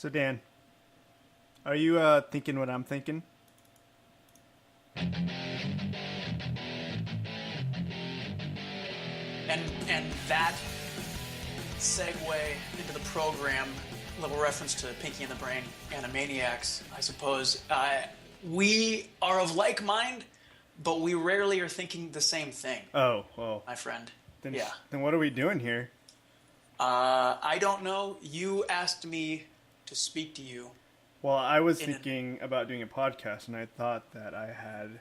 So Dan, are you thinking what I'm thinking? And that segue into the program, little reference to Pinky and the Brain, Animaniacs, I suppose. We are of like mind, but we rarely are thinking the same thing. Oh, well. My friend. Then, yeah. Then what are we doing here? I don't know. You asked me to speak to you. Well, I was thinking about doing a podcast, and I thought that I had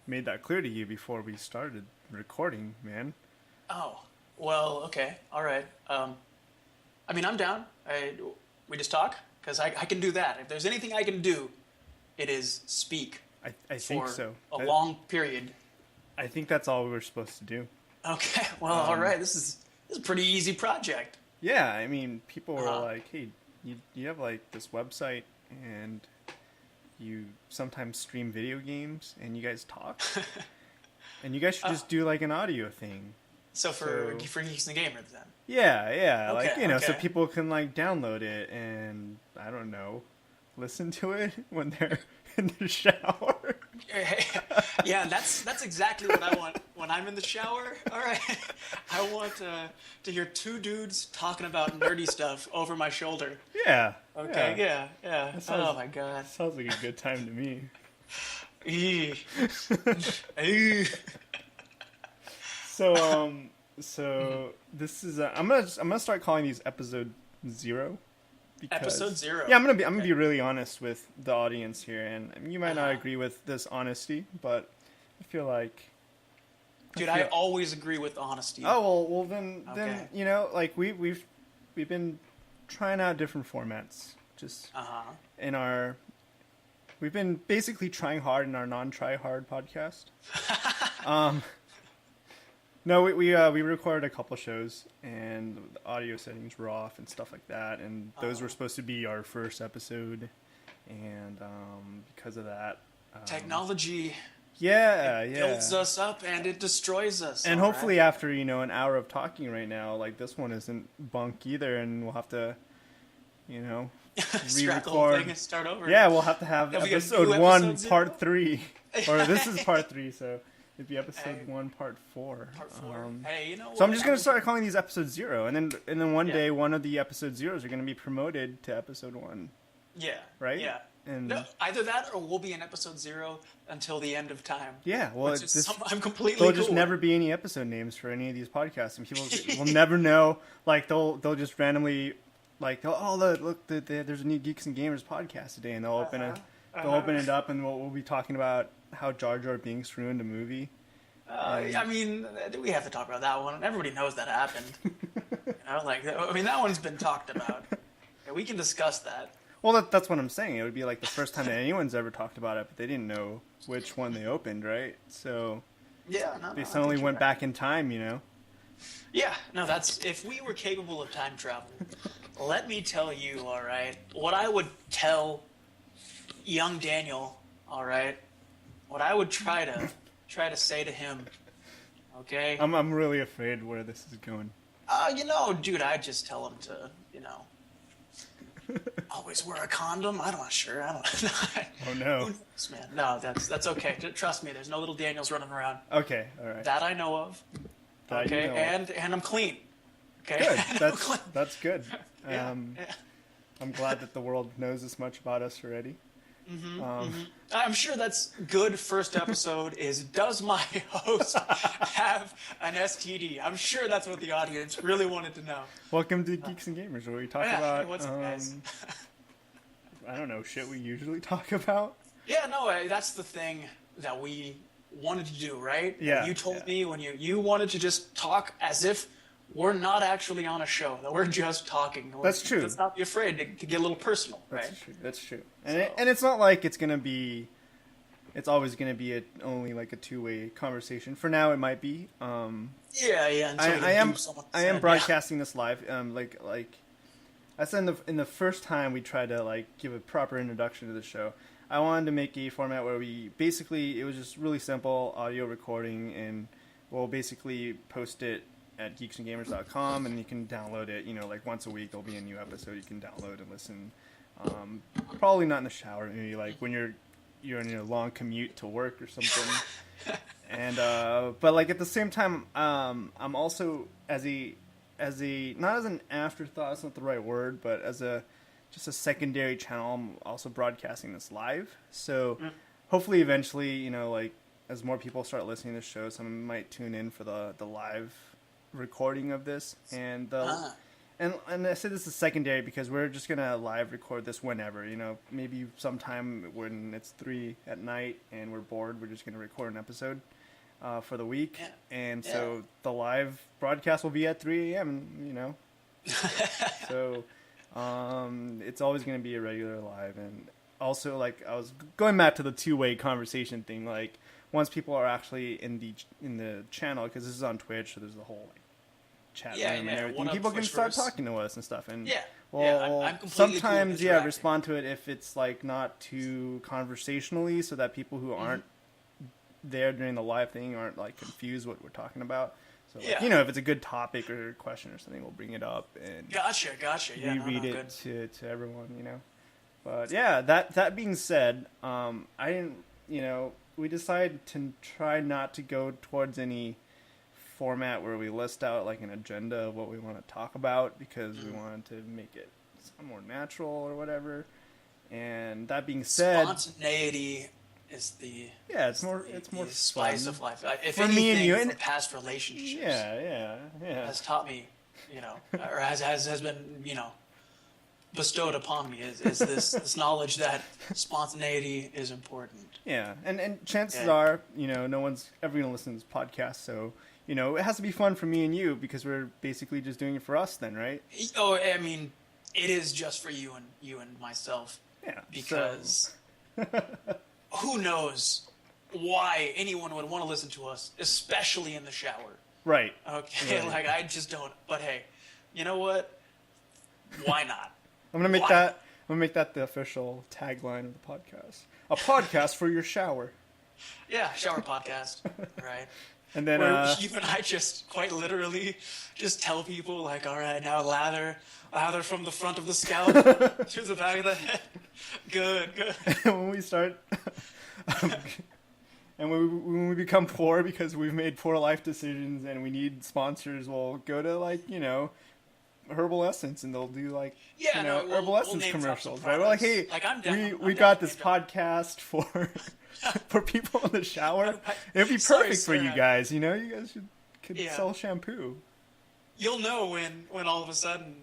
made that clear to you before we started recording, man. Oh, well, okay, all right. I mean, I'm down. We just talk? Because I can do that. If there's anything I can do, it is speak. I think so. A long period. I think that's all we were supposed to do. Okay, well, all right. This is a pretty easy project. Yeah, I mean, people were like, hey, you have, like, this website, and you sometimes stream video games, and you guys talk? And you guys should just do, like, an audio thing. So for GeeksNGamers, then? Yeah, okay, like, you know, so people can, like, download it and, I don't know, listen to it when they're in the shower. Yeah, that's exactly what I want when I'm in the shower. All right, I want to hear two dudes talking about nerdy stuff over my shoulder. Yeah. Okay. Yeah. Oh my God. Sounds like a good time to me. So this is I'm gonna start calling these episode 0. Because, episode 0. Yeah, I'm gonna be really honest with the audience here, and you might not agree with this honesty, but I feel like, dude, I always agree with honesty. Oh well then you know, like we've been trying out different formats, just in our. We've been basically trying hard in our non-try hard podcast. No, we recorded a couple shows, and the audio settings were off and stuff like that, and those were supposed to be our first episode, and because of that, technology. It builds us up and it destroys us. And hopefully, after an hour of talking right now, like this one isn't bunk either, and we'll have to, scrap the whole thing and start over. Yeah, we'll have to have episode 1, part 3, or this is part 3, so. It'd be episode 1, part 4. Part 4. Hey, you know what? So I'm just gonna start calling these episode 0, and then one day one of the episode 0s are gonna be promoted to episode 1. Yeah. Right. Yeah. And no, either that, or we'll be in episode 0 until the end of time. Yeah. Well, I'm completely. There'll just never be any episode names for any of these podcasts, and people will never know. Like they'll just randomly, like, look, there's a new Geeks and Gamers podcast today, and they'll open it up, and we'll be talking about how Jar Jar Binks ruined a movie. I mean, we have to talk about that one. Everybody knows that happened. That one's been talked about. Yeah, we can discuss that. Well, that's what I'm saying. It would be like the first time that anyone's ever talked about it, but they didn't know which one they opened, right? So they suddenly went back in time, Yeah, no, that's if we were capable of time travel. Let me tell you, all right, what I would tell young Daniel, all right, what I would try to say to him, okay? I'm really afraid where this is going. Dude, I'd just tell him to, always wear a condom. I'm not sure. I don't know. Oh no. Who knows, man? No, that's okay. Trust me, there's no little Daniels running around. Okay, all right. That I know of. Okay, and I'm clean. Okay. Good. That's good. Yeah. I'm glad that the world knows as much about us already. I'm sure that's good. First episode is, does my host have an STD? I'm sure that's what the audience really wanted to know. Welcome to Geeks and Gamers, where we talk about hey, what's up, guys? I don't know, shit we usually talk about. Yeah, no, that's the thing that we wanted to do, right? Yeah. You told me when you wanted to just talk as if we're not actually on a show, that we're just talking. That's true. Let's not be afraid to get a little personal, right? That's true. And it's not like it's always gonna be only like a two-way conversation. For now, it might be. Yeah. I am broadcasting this live. Like I said in the first time we tried to like give a proper introduction to the show. I wanted to make a format where it was just really simple audio recording, and we'll basically post it at GeeksNGamers.com, and you can download it. You know, like once a week there'll be a new episode you can download and listen. Probably not in the shower, maybe like when you're in a long commute to work or something. And but like at the same time, I'm also as a not as an afterthought, it's not the right word, but as just a secondary channel, I'm also broadcasting this live. So hopefully eventually, you know, like as more people start listening to the show, someone might tune in for the live recording of this. And and I said this is secondary because we're just gonna live record this whenever, you know, maybe sometime when it's 3 at night and we're bored, we're just gonna record an episode for the week. And so the live broadcast will be at 3 a.m. You know, so it's always gonna be a regular live. And also, like, I was going back to the two-way conversation thing, like once people are actually in the channel, because this is on Twitch, so there's the whole like chat room and everything. People can start talking to us and stuff. And I'm sometimes cool respond to it if it's like not too conversationally, so that people who aren't there during the live thing aren't like confused what we're talking about. So like, you know, if it's a good topic or question or something, we'll bring it up and gotcha. reread it to everyone, you know. But yeah, that being said, I didn't, you know, we decided to try not to go towards any format where we list out like an agenda of what we want to talk about, because we wanted to make it sound more natural or whatever. And that being said, spontaneity is the it's more spice fun of life. If for anything, me and you, from past relationships, has taught me, you know, or has been, you know, bestowed upon me is this knowledge that spontaneity is important. Yeah, and chances are, you know, no one's ever going to listen to this podcast, so, you know, it has to be fun for me and you, because we're basically just doing it for us then, right? Oh, I mean, it is just for you and myself. Yeah. Because who knows why anyone would want to listen to us, especially in the shower. Right. Okay, right. Like, I just don't. But hey, you know what? Why not? I'm gonna make that the official tagline of the podcast. A podcast for your shower. Yeah, shower podcast. Right. And then you and I just quite literally just tell people like, all right, now lather from the front of the scalp to the back of the head. Good. When we start, and when we become poor because we've made poor life decisions and we need sponsors, we'll go to like, you know, Herbal Essence, and they'll do like Herbal Essence commercials, right? We're like, hey, like, we got this podcast for people in the shower. It'd be perfect for you guys. You know, you guys could sell shampoo. You'll know when all of a sudden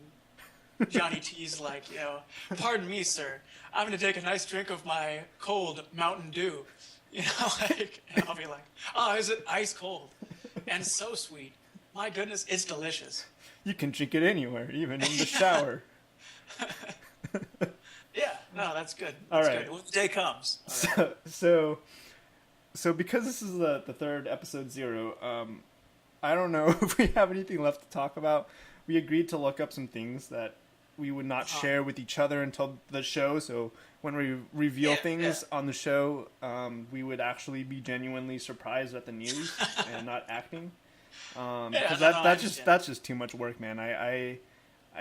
Johnny T's like, you know, pardon me, sir, I'm gonna take a nice drink of my cold Mountain Dew. You know, like, and I'll be like, oh, is it ice cold and so sweet? My goodness, it's delicious. You can drink it anywhere, even in the shower. Yeah, no, that's good. All right. Good. When the day comes. So because this is the third episode 0, I don't know if we have anything left to talk about. We agreed to look up some things that we would not share with each other until the show. So when we reveal things on the show, we would actually be genuinely surprised at the news and not acting. Because that's just too much work, man. I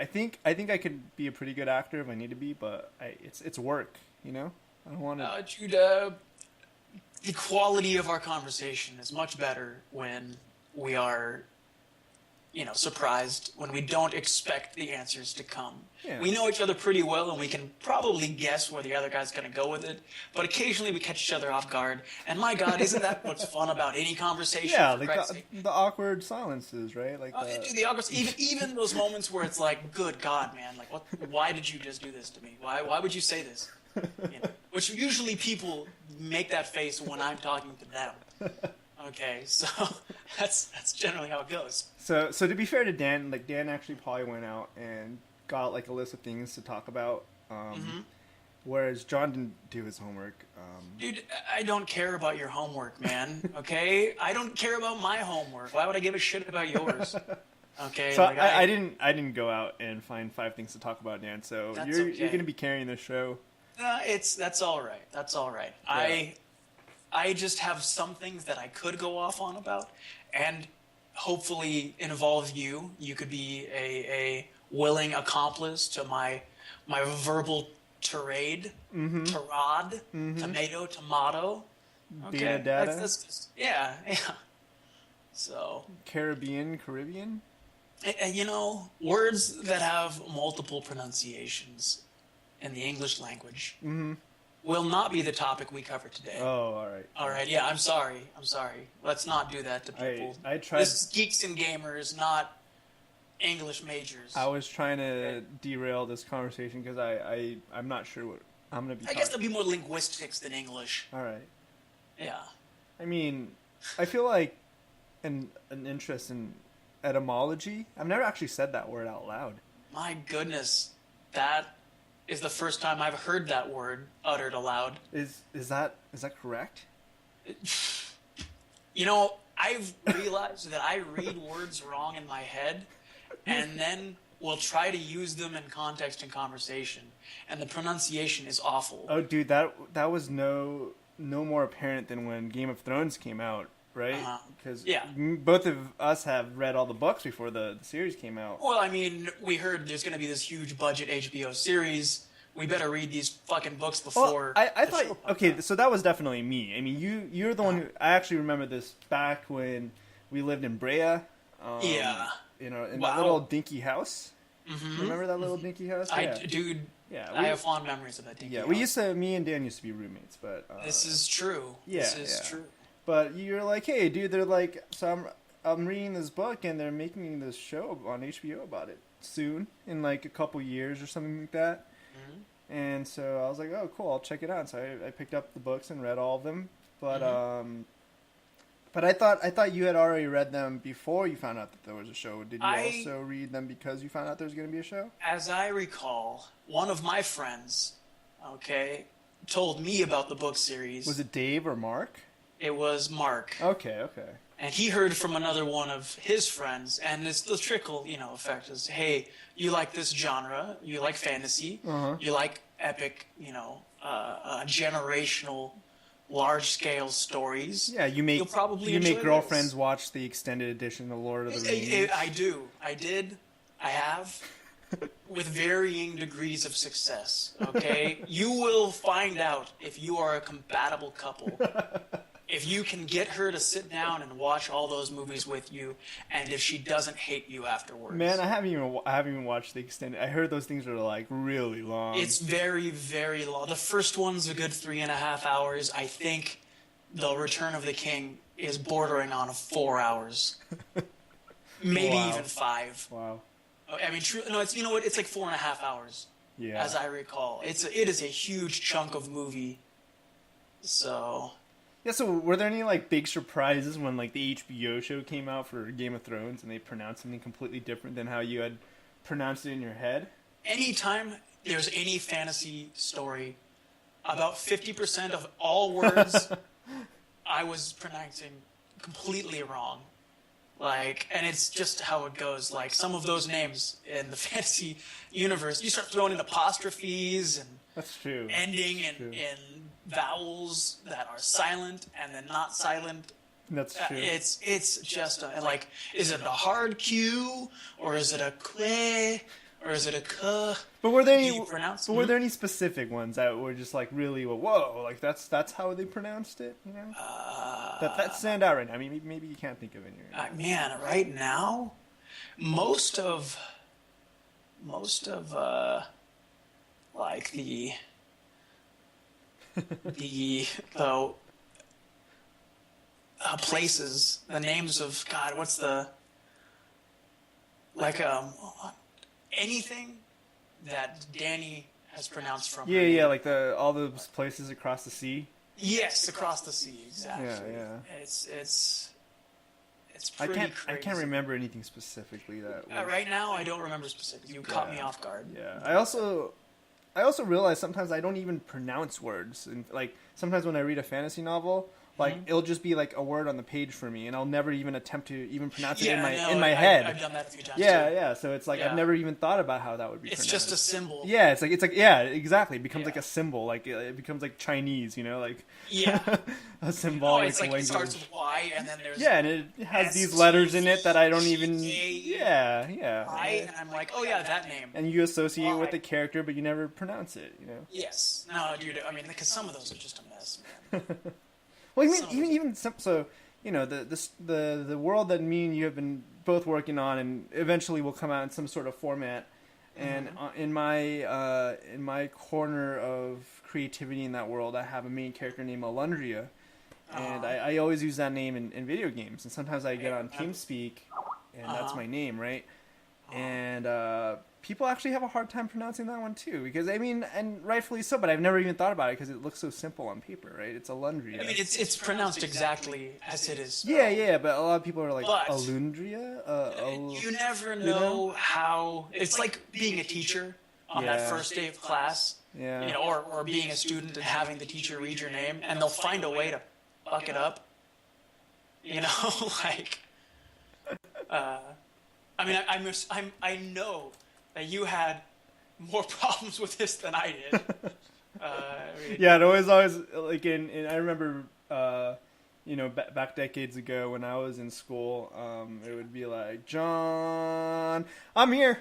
think I could be a pretty good actor if I need to be, but it's work, you know. I don't want to. Jude, the quality of our conversation is much better when we are, you know, surprised, when we don't expect the answers to come. Yeah. We know each other pretty well, and we can probably guess where the other guy's going to go with it. But occasionally we catch each other off guard. And my God, isn't that what's fun about any conversation? Yeah, like the awkward silences, right? Like the awkward, even those moments where it's like, good God, man, like, what? Why did you just do this to me? Why would you say this? You know, which usually people make that face when I'm talking to them. Okay, so that's generally how it goes. So to be fair to Dan, like Dan actually probably went out and got like a list of things to talk about, whereas John didn't do his homework. Dude, I don't care about your homework, man. Okay, I don't care about my homework. Why would I give a shit about yours? Okay, so like I didn't go out and find 5 things to talk about, Dan. So you're gonna be carrying the show. That's all right. That's all right. Yeah. I just have some things that I could go off on about, and hopefully involve you. You could be a willing accomplice to my verbal tirade, tirade, tomato. Being Okay, a data. that's just, yeah. So, Caribbean. and you know, words that have multiple pronunciations in the English language will not be the topic we cover today. Oh, all right. All right, yeah, I'm sorry. Let's not do that to people. I tried. This is Geeks and Gamers, not English majors. I was trying to derail this conversation because I'm not sure what I'm gonna be. I guess there'll be more linguistics than English. All right. Yeah. I mean, I feel like an interest in etymology. I've never actually said that word out loud. My goodness, that is the first time I've heard that word uttered aloud. Is that correct? You know, I've realized that I read words wrong in my head, and then will try to use them in context and conversation, and the pronunciation is awful. Oh, dude, that was no more apparent than when Game of Thrones came out, right? Because both of us have read all the books before the series came out. Well, I mean, we heard there's going to be this huge budget HBO series. We better read these fucking books before. Well, I thought, okay, so that was definitely me. I mean, you're the one who, I actually remember this back when we lived in Brea. Yeah. You know, in that little dinky house. Remember that little dinky house? Dude, I have fond memories of that dinky house. Me and Dan used to be roommates, but... this is true. This is true. But you're like, hey, dude, they're like, so I'm reading this book and they're making this show on HBO about it soon, in like a couple years or something like that. And so I was like, oh, cool, I'll check it out. So I picked up the books and read all of them. But but I thought you had already read them before you found out that there was a show. Did you also read them because you found out there was going to be a show? As I recall, one of my friends, told me about the book series. Was it Dave or Mark? It was Mark. Okay. And he heard from another one of his friends, and it's the trickle, effect is, hey, you like this genre, you like fantasy, you like epic, generational, large-scale stories. Yeah, you'll probably make girlfriends this. Watch the extended edition of Lord of the Rings. I do. I did. I have. With varying degrees of success, okay? You will find out if you are a compatible couple. If you can get her to sit down and watch all those movies with you, and if she doesn't hate you afterwards. Man, I haven't even watched the extended. I heard those things are like really long. It's very, very long. The first one's a good 3.5 hours. I think The Return of the King is bordering on 4 hours, maybe even 5. Wow. I mean, no, it's it's like 4.5 hours. Yeah. As I recall, it is a huge chunk of movie. So. Yeah, so were there any like big surprises when like the HBO show came out for Game of Thrones and they pronounced something completely different than how you had pronounced it in your head? Anytime there's any fantasy story, about 50% of all words I was pronouncing completely wrong. And it's just how it goes. Like, some of those names in the fantasy universe, you start throwing in apostrophes and that's true. Ending in vowels that are silent and then not silent. That's true. It's just is it a hard Q or is it a que or is it a k? But were there any specific ones that were just like really whoa, like that's how they pronounced it? You know, that stand out right now. I mean, maybe you can't think of any. Man, right now, most of like the places, the names of God, what's the anything that Danny has pronounced from her name. Like all those places across the sea. Yes, across the sea, exactly. Yeah. It's pretty crazy. I can't remember anything specifically that. Right now, I don't remember specifically. You caught me off guard. Yeah, I also realize sometimes I don't even pronounce words, and like sometimes when I read a fantasy novel, like it'll just be like a word on the page for me, and I'll never even attempt to even pronounce it in my I, head. I've done that a few times. Yeah, too. yeah. So it's like I've never even thought about how that would be. It's pronounced. just a symbol. Yeah, it's like yeah, exactly. It becomes like a symbol. Like it becomes like Chinese, you know, like a symbolic it's like language. It starts with Y, and then there's and it has these letters in it that I don't even. Yeah. And I'm like, oh yeah, that name. And you associate with the character, but you never pronounce it, you know. Yes. No, dude. I mean, because some of those are just a mess, man. Well, even so, you know, the world that me and you have been both working on, and eventually will come out in some sort of format. And in my corner of creativity in that world, I have a main character named Alundria, and I always use that name in video games. And sometimes I get on TeamSpeak, and that's my name, right? And people actually have a hard time pronouncing that one too, because I mean, and rightfully so. But I've never even thought about it because it looks so simple on paper, right? It's Alundria. I mean, it's pronounced exactly as it is. Yeah, but a lot of people are like Alundria. You never know how. It's like being a teacher on that first day of class. Yeah. You know, or being a student and having the teacher read your name, and they'll find a way to fuck it up. You know, like. I mean, I know that you had more problems with this than I did. Yeah, it always like in I remember, you know, back decades ago when I was in school, it would be like, John, I'm here.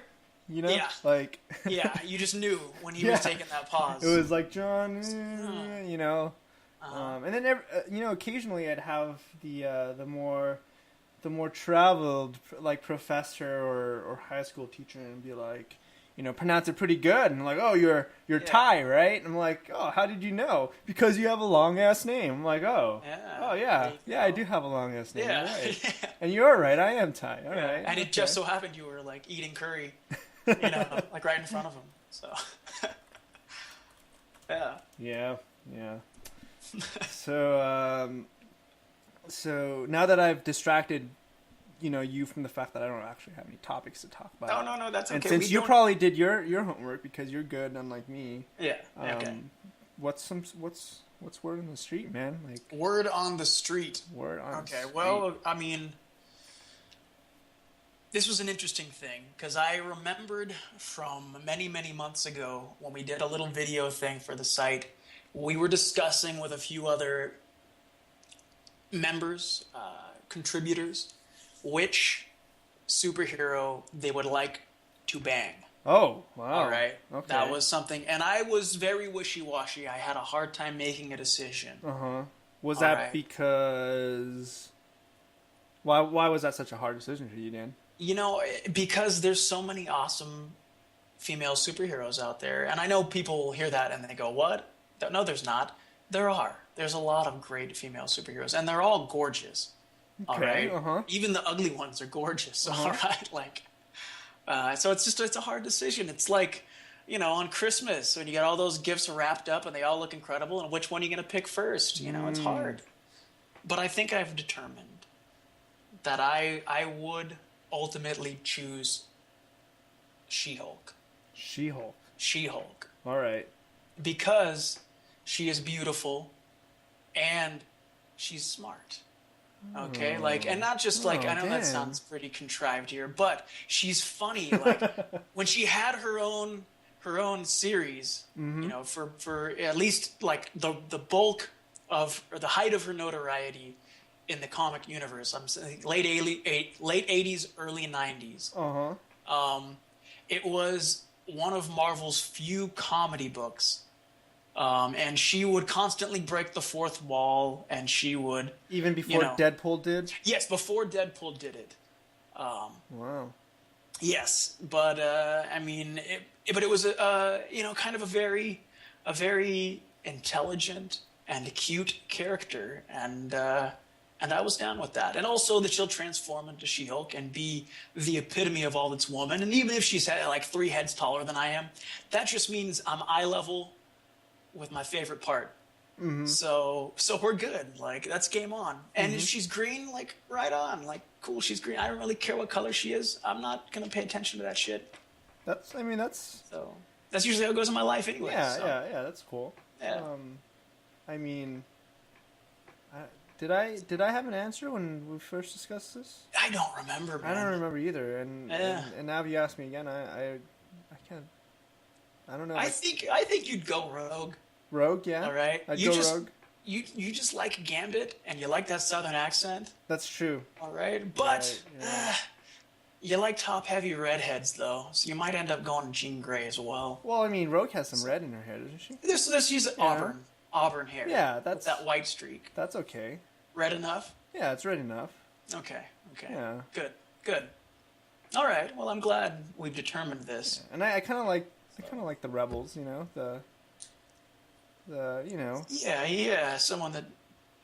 You know, like you just knew when he was taking that pause. It was like John, you know, and then you know, occasionally I'd have the more traveled like professor or high school teacher and be like, you know, pronounce it pretty good, and I'm like, oh, you're Thai, right? And I'm like, oh, how did you know? Because you have a long ass name. I'm like, oh yeah, I do have a long ass name. Yeah. Right. And you're right, I am Thai. All right. And it just so happened you were like eating curry, you know, like right in front of him. So yeah. So now that I've distracted, you know, you from the fact that I don't actually have any topics to talk about. No, that's okay. And since you probably did your homework because you're good, unlike me. Yeah. Okay. What's word on the street, man? Like word on the street. Word on. Okay. Well, I mean, this was an interesting thing because I remembered from many months ago when we did a little video thing for the site. We were discussing with a few other members, contributors, which superhero they would like to bang. Oh, wow. All right. Okay. That was something. And I was very wishy-washy. I had a hard time making a decision. Uh-huh. Was that because... Why was that such a hard decision for you, Dan? You know, because there's so many awesome female superheroes out there. And I know people hear that and they go, what? No, there's not. There are. There's a lot of great female superheroes. And they're all gorgeous. All right. Even the ugly ones are gorgeous. All right. Like, so it's a hard decision. It's like, you know, on Christmas when you get all those gifts wrapped up and they all look incredible, and which one are you going to pick first? You know, it's hard. But I think I've determined that I would ultimately choose She-Hulk. She-Hulk. All right. Because she is beautiful and she's smart. Okay, like, and not just like, I know that sounds pretty contrived here, but she's funny. Like, when she had her own series, you know, for at least like the bulk of, or the height of her notoriety in the comic universe, I'm saying late 80s, early 90s. It was one of Marvel's few comedy books. And she would constantly break the fourth wall, and she would... Even before Deadpool did? Yes, before Deadpool did it. Wow. Yes, but, I mean, it was, you know, kind of a very intelligent and cute character, and I was down with that. And also that she'll transform into She-Hulk and be the epitome of all that's woman, and even if she's like 3 heads taller than I am, that just means I'm eye level with my favorite part. So we're good. Like, that's game on. And if she's green, like, right on. Like, cool, she's green. I don't really care what color she is. I'm not going to pay attention to that shit. That's usually how it goes in my life anyway. Yeah, that's cool. Yeah. I mean, Did I have an answer when we first discussed this? I don't remember, man. I don't remember either. And Yeah. and now if you ask me again, I can't. I don't know. I think you'd go rogue. Rogue, yeah. All right. I'd you go just rogue. you just like Gambit and you like that southern accent. That's true. All right, but Right. you like top-heavy redheads though, so you might end up going Jean Grey as well. Well, I mean, Rogue has some red in her hair, doesn't she? She's auburn hair. Yeah, with that white streak. That's okay. Red enough? Yeah, it's red enough. Okay. Yeah. Good. All right. Well, I'm glad we've determined this. Yeah. And I kind of like the rebels, you know, the you know. Yeah. Someone that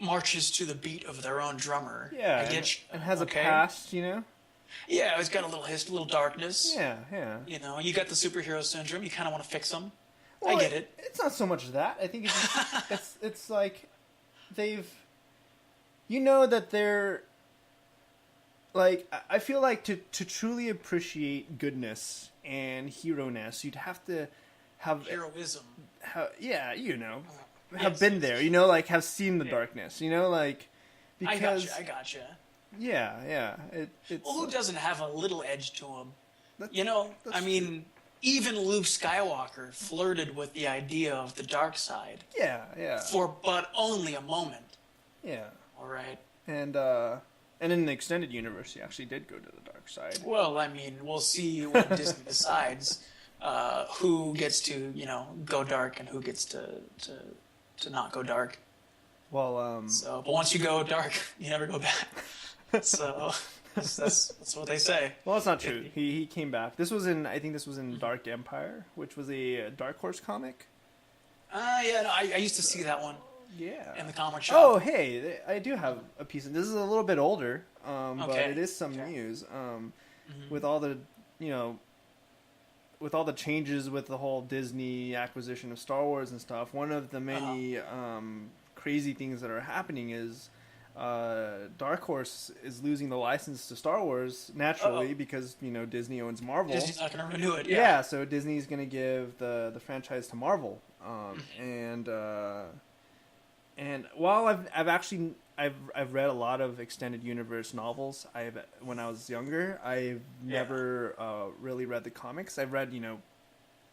marches to the beat of their own drummer. Yeah. I get you. And has Okay. a past, you know. Yeah, it's got a little darkness. Yeah. You know, you got the superhero syndrome. You kind of want to fix them. Well, I get it. It's not so much that. I think it's just, it's like they've, you know, that they're like, I feel like to truly appreciate goodness and hero-ness, you'd have to have Heroism. yeah, you know, Yes, have been yes. there, you know, like have seen the darkness, you know, like because I gotcha. yeah, it's Well, who doesn't have a little edge to him? That's- You know, that's I mean, even Luke Skywalker flirted with the idea of the dark side yeah, for but only a moment. yeah, All right. and in the extended universe, he actually did go to the dark side. Well, I mean, we'll see when Disney decides who gets to, you know, go dark and who gets to not go dark. Well, So, but once you go dark, you never go back. So that's what they say. well, that's not true. He came back. I think this was in Dark Empire, which was a Dark Horse comic. Yeah, no, I used to see that one Yeah. in the comic shop. Oh, hey, I do have a piece of this. Is a little bit older, but Okay. it is some Okay. news. With all the, you know, with all the changes with the whole Disney acquisition of Star Wars and stuff, one of the many crazy things that are happening is Dark Horse is losing the license to Star Wars naturally because, you know, Disney owns Marvel. Disney's not going to renew it. Yeah, so Disney's going to give the franchise to Marvel. And while I've read a lot of extended universe novels, when I was younger, I've never really read the comics. I've read, you know,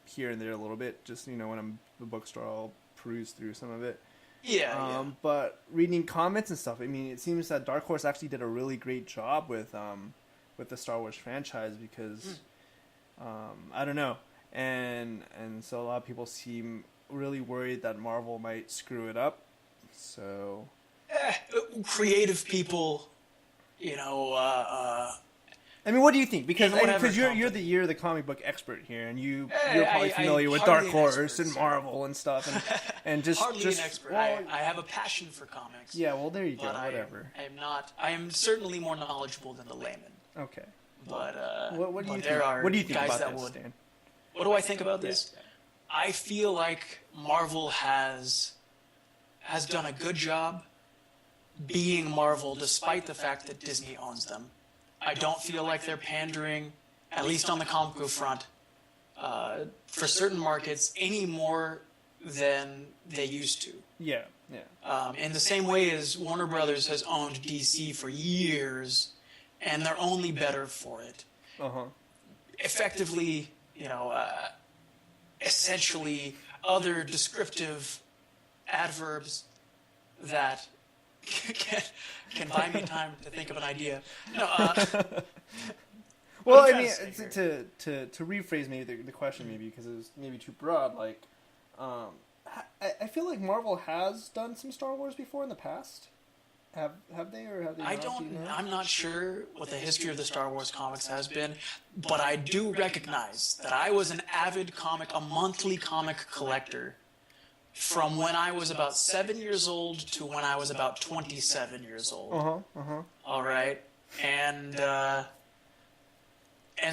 here and there a little bit, just, you know, when I'm at the bookstore, I'll peruse through some of it. Yeah. But reading comments and stuff, I mean, it seems that Dark Horse actually did a really great job with the Star Wars franchise because I don't know, and so a lot of people seem really worried that Marvel might screw it up. So Creative people, you know. I mean, what do you think? Because whatever you're company. you're the comic book expert here, and you're I- probably I familiar with hardly Dark an Horse expert, and so- Marvel and stuff, and just Hardly just an expert. well, I have a passion for comics. yeah, well, there you go. But Whatever. I am not. I am certainly more knowledgeable than the layman. Okay. But What do you but think? there are What do you think guys about that this, would. Dan? What do I think about this? I feel like Marvel has done a good job being Marvel, despite the fact that Disney owns them. I don't feel like they're pandering, at least on the comic book front, for certain markets any more than they used to. Yeah. In the same way as Warner Brothers has owned DC for years, and they're only better for it. Effectively, you know, essentially other descriptive adverbs that can buy me time to think of an idea. No, Well, I'm I trying mean, to say to rephrase maybe the question maybe because it was maybe too broad. Like, I feel like Marvel has done some Star Wars before in the past. Have they or have they? I not? Do don't. you know? I'm not sure what the history of the Star Wars comics has been, but I do recognize that I was an avid a monthly comic collector, from when I was about 7 years old to when I was about 27 years old. All right, and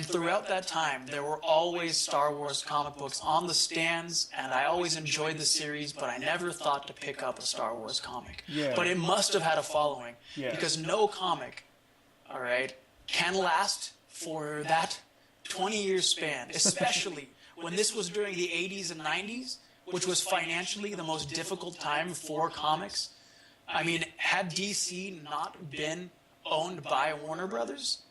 throughout that time, there were always Star Wars comic books on the stands, and I always enjoyed the series, but I never thought to pick up a Star Wars comic. Yeah. But it must have had a following, Yeah. because no comic, all right, can last for that 20-year span, especially when this was during the 80s and 90s, which was financially the most difficult time for comics. I mean, had DC not been owned by Warner Brothers,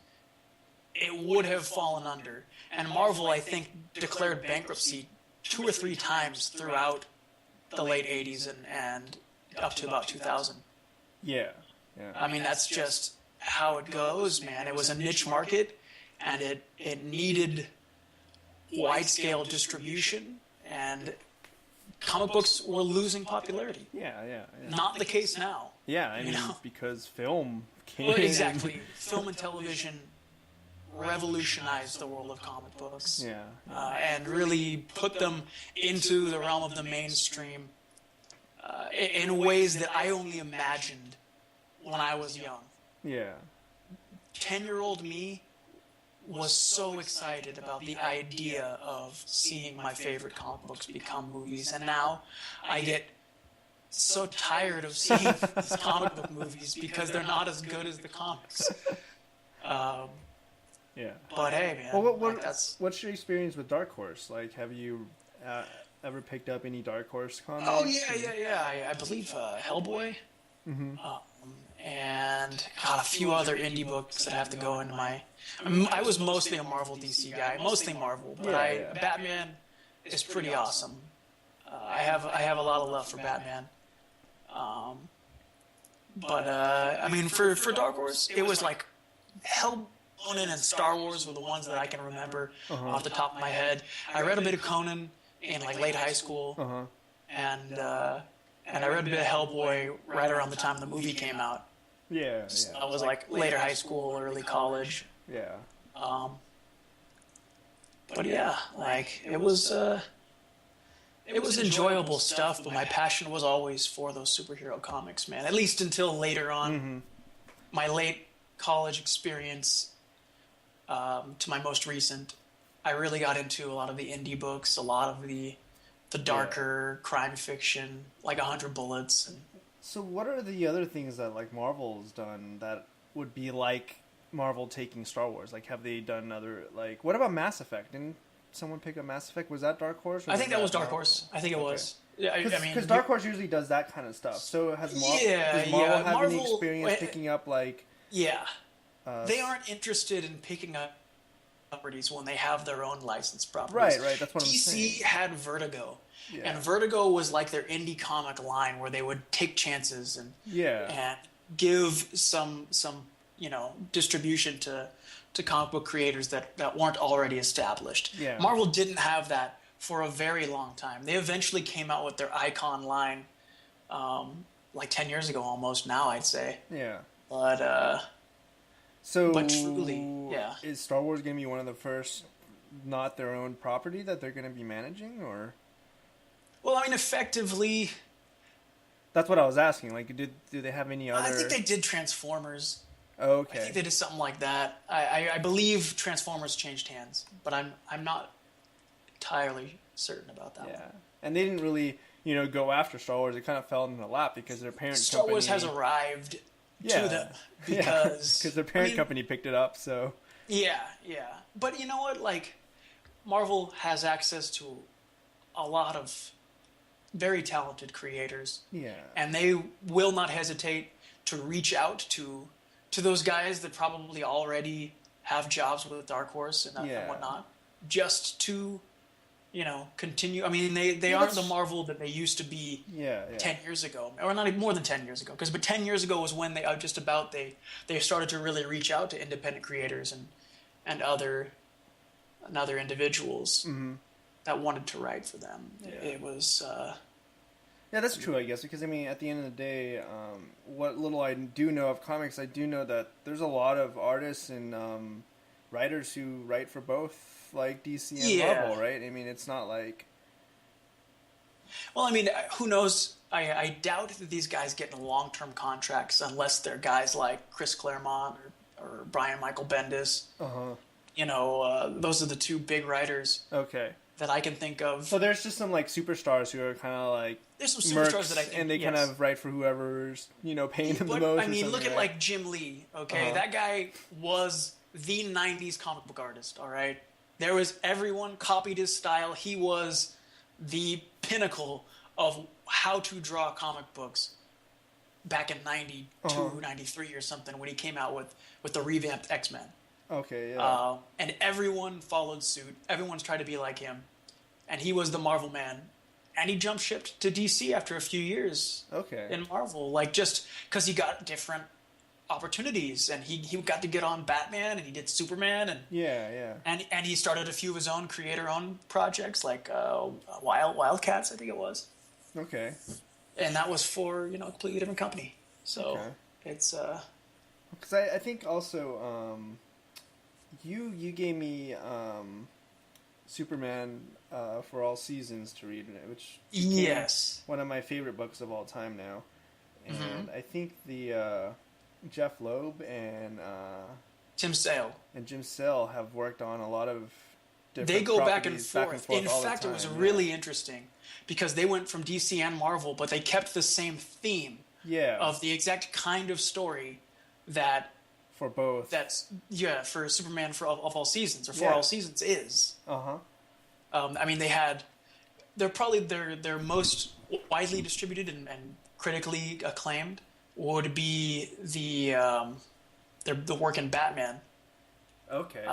it would have fallen under. And Marvel, I think, declared bankruptcy 2 or 3 times throughout the late 80s and up to about 2000. Yeah. I mean, that's just how it goes, man. It was a niche market, and it needed wide-scale distribution, and comic books were losing popularity. Yeah. Not the case now. Yeah, I mean, because film came Well, exactly. Film and television revolutionized the world of comic books. Yeah. And really put them into the realm of the mainstream in ways that I only imagined when I was young. Yeah. 10-year-old me was so excited about the idea of seeing my favorite comic books become movies, and now I get so tired of seeing these comic book movies because they're not as good as the comics. Yeah. But hey, man, Well, what's your experience with Dark Horse? Like, have you ever picked up any Dark Horse comics? Oh yeah. I believe Hellboy, and a few other indie books that have to go into my. I was mostly a Marvel DC guy, mostly Marvel, but Batman is pretty awesome. I have a lot of love for Batman. But I mean, for Dark Horse, it was like Hellboy, Conan, and Star Wars were the ones that I can remember off the top of my head. I read a bit of Conan in like late high school, and I read a bit of Hellboy right around the time the movie came out. Yeah. So I was like later high school, early college. Yeah. But yeah, like it was enjoyable stuff, but my passion was always for those superhero comics, man. At least until later on, my late college experience to my most recent, I really got into a lot of the indie books, a lot of the darker crime fiction, like 100 Bullets. And so what are the other things that like Marvel's done that would be like Marvel taking Star Wars? Like, have they done other, like, what about Mass Effect? Didn't someone pick up Mass Effect? Was that Dark Horse? I think that was Dark Horse. I think it was. Yeah, I mean, because Dark Horse usually does that kind of stuff. So does Marvel have any experience picking up like? Yeah, they aren't interested in picking up properties when they have their own licensed properties. Right. That's what I'm saying. DC had Vertigo, and Vertigo was like their indie comic line where they would take chances and give some distribution to comic book creators that weren't already established. Yeah. Marvel didn't have that for a very long time. They eventually came out with their Icon line like 10 years ago almost now, I'd say. Yeah. But truly, is Star Wars going to be one of the first not their own property that they're going to be managing, or? Well, I mean, effectively... That's what I was asking. Like, do they have any other... I think they did Transformers. Oh, okay. I think they did something like that. I believe Transformers changed hands, but I'm not entirely certain about that one. And they didn't really, go after Star Wars. It kind of fell in the lap because their parent company... Star Wars has arrived to them because their parent company picked it up, so... Yeah. But you know what? Like, Marvel has access to a lot of very talented creators. Yeah. And they will not hesitate to reach out to those guys that probably already have jobs with Dark Horse and whatnot, just to, continue. I mean, they aren't the Marvel that they used to be 10 years ago, or not even more than 10 years ago. But 10 years ago was when they started to really reach out to independent creators and other individuals that wanted to write for them. It was... Yeah, that's true, I guess, because, I mean, at the end of the day, what little I do know of comics, I do know that there's a lot of artists and writers who write for both, like, DC and Marvel, right? I mean, it's not like... Well, I mean, who knows? I doubt that these guys get in long-term contracts unless they're guys like Chris Claremont or Brian Michael Bendis. Those are the two big writers. Okay. That I can think of. So there's just some like superstars who are kind of like there's some superstars that I think, and they kind of write for whoever's paying them the most. I mean, look at like Jim Lee. Okay, that guy was the '90s comic book artist. All right, everyone copied his style. He was the pinnacle of how to draw comic books back in 92, 93 or something when he came out with the revamped X-Men. Okay, yeah. And everyone followed suit. Everyone's tried to be like him. And he was the Marvel man. And he jump shipped to DC after a few years in Marvel. Like, just because he got different opportunities. And he got to get on Batman, and he did Superman. And And he started a few of his own creator-owned projects, like Wildcats, I think it was. Okay. And that was for, a completely different company. So it's... Because I think also... You gave me Superman for All Seasons to read, which yes, one of my favorite books of all time now. And I think the Jeff Loeb and Tim Sale have worked on a lot of different They go back and forth. In all fact, the time, it was really interesting because they went from DC and Marvel, but they kept the same theme of the exact kind of story that for both. That's for Superman of All Seasons or for All Seasons is. I mean, they're probably their most widely distributed and critically acclaimed would be the work in Batman. Okay.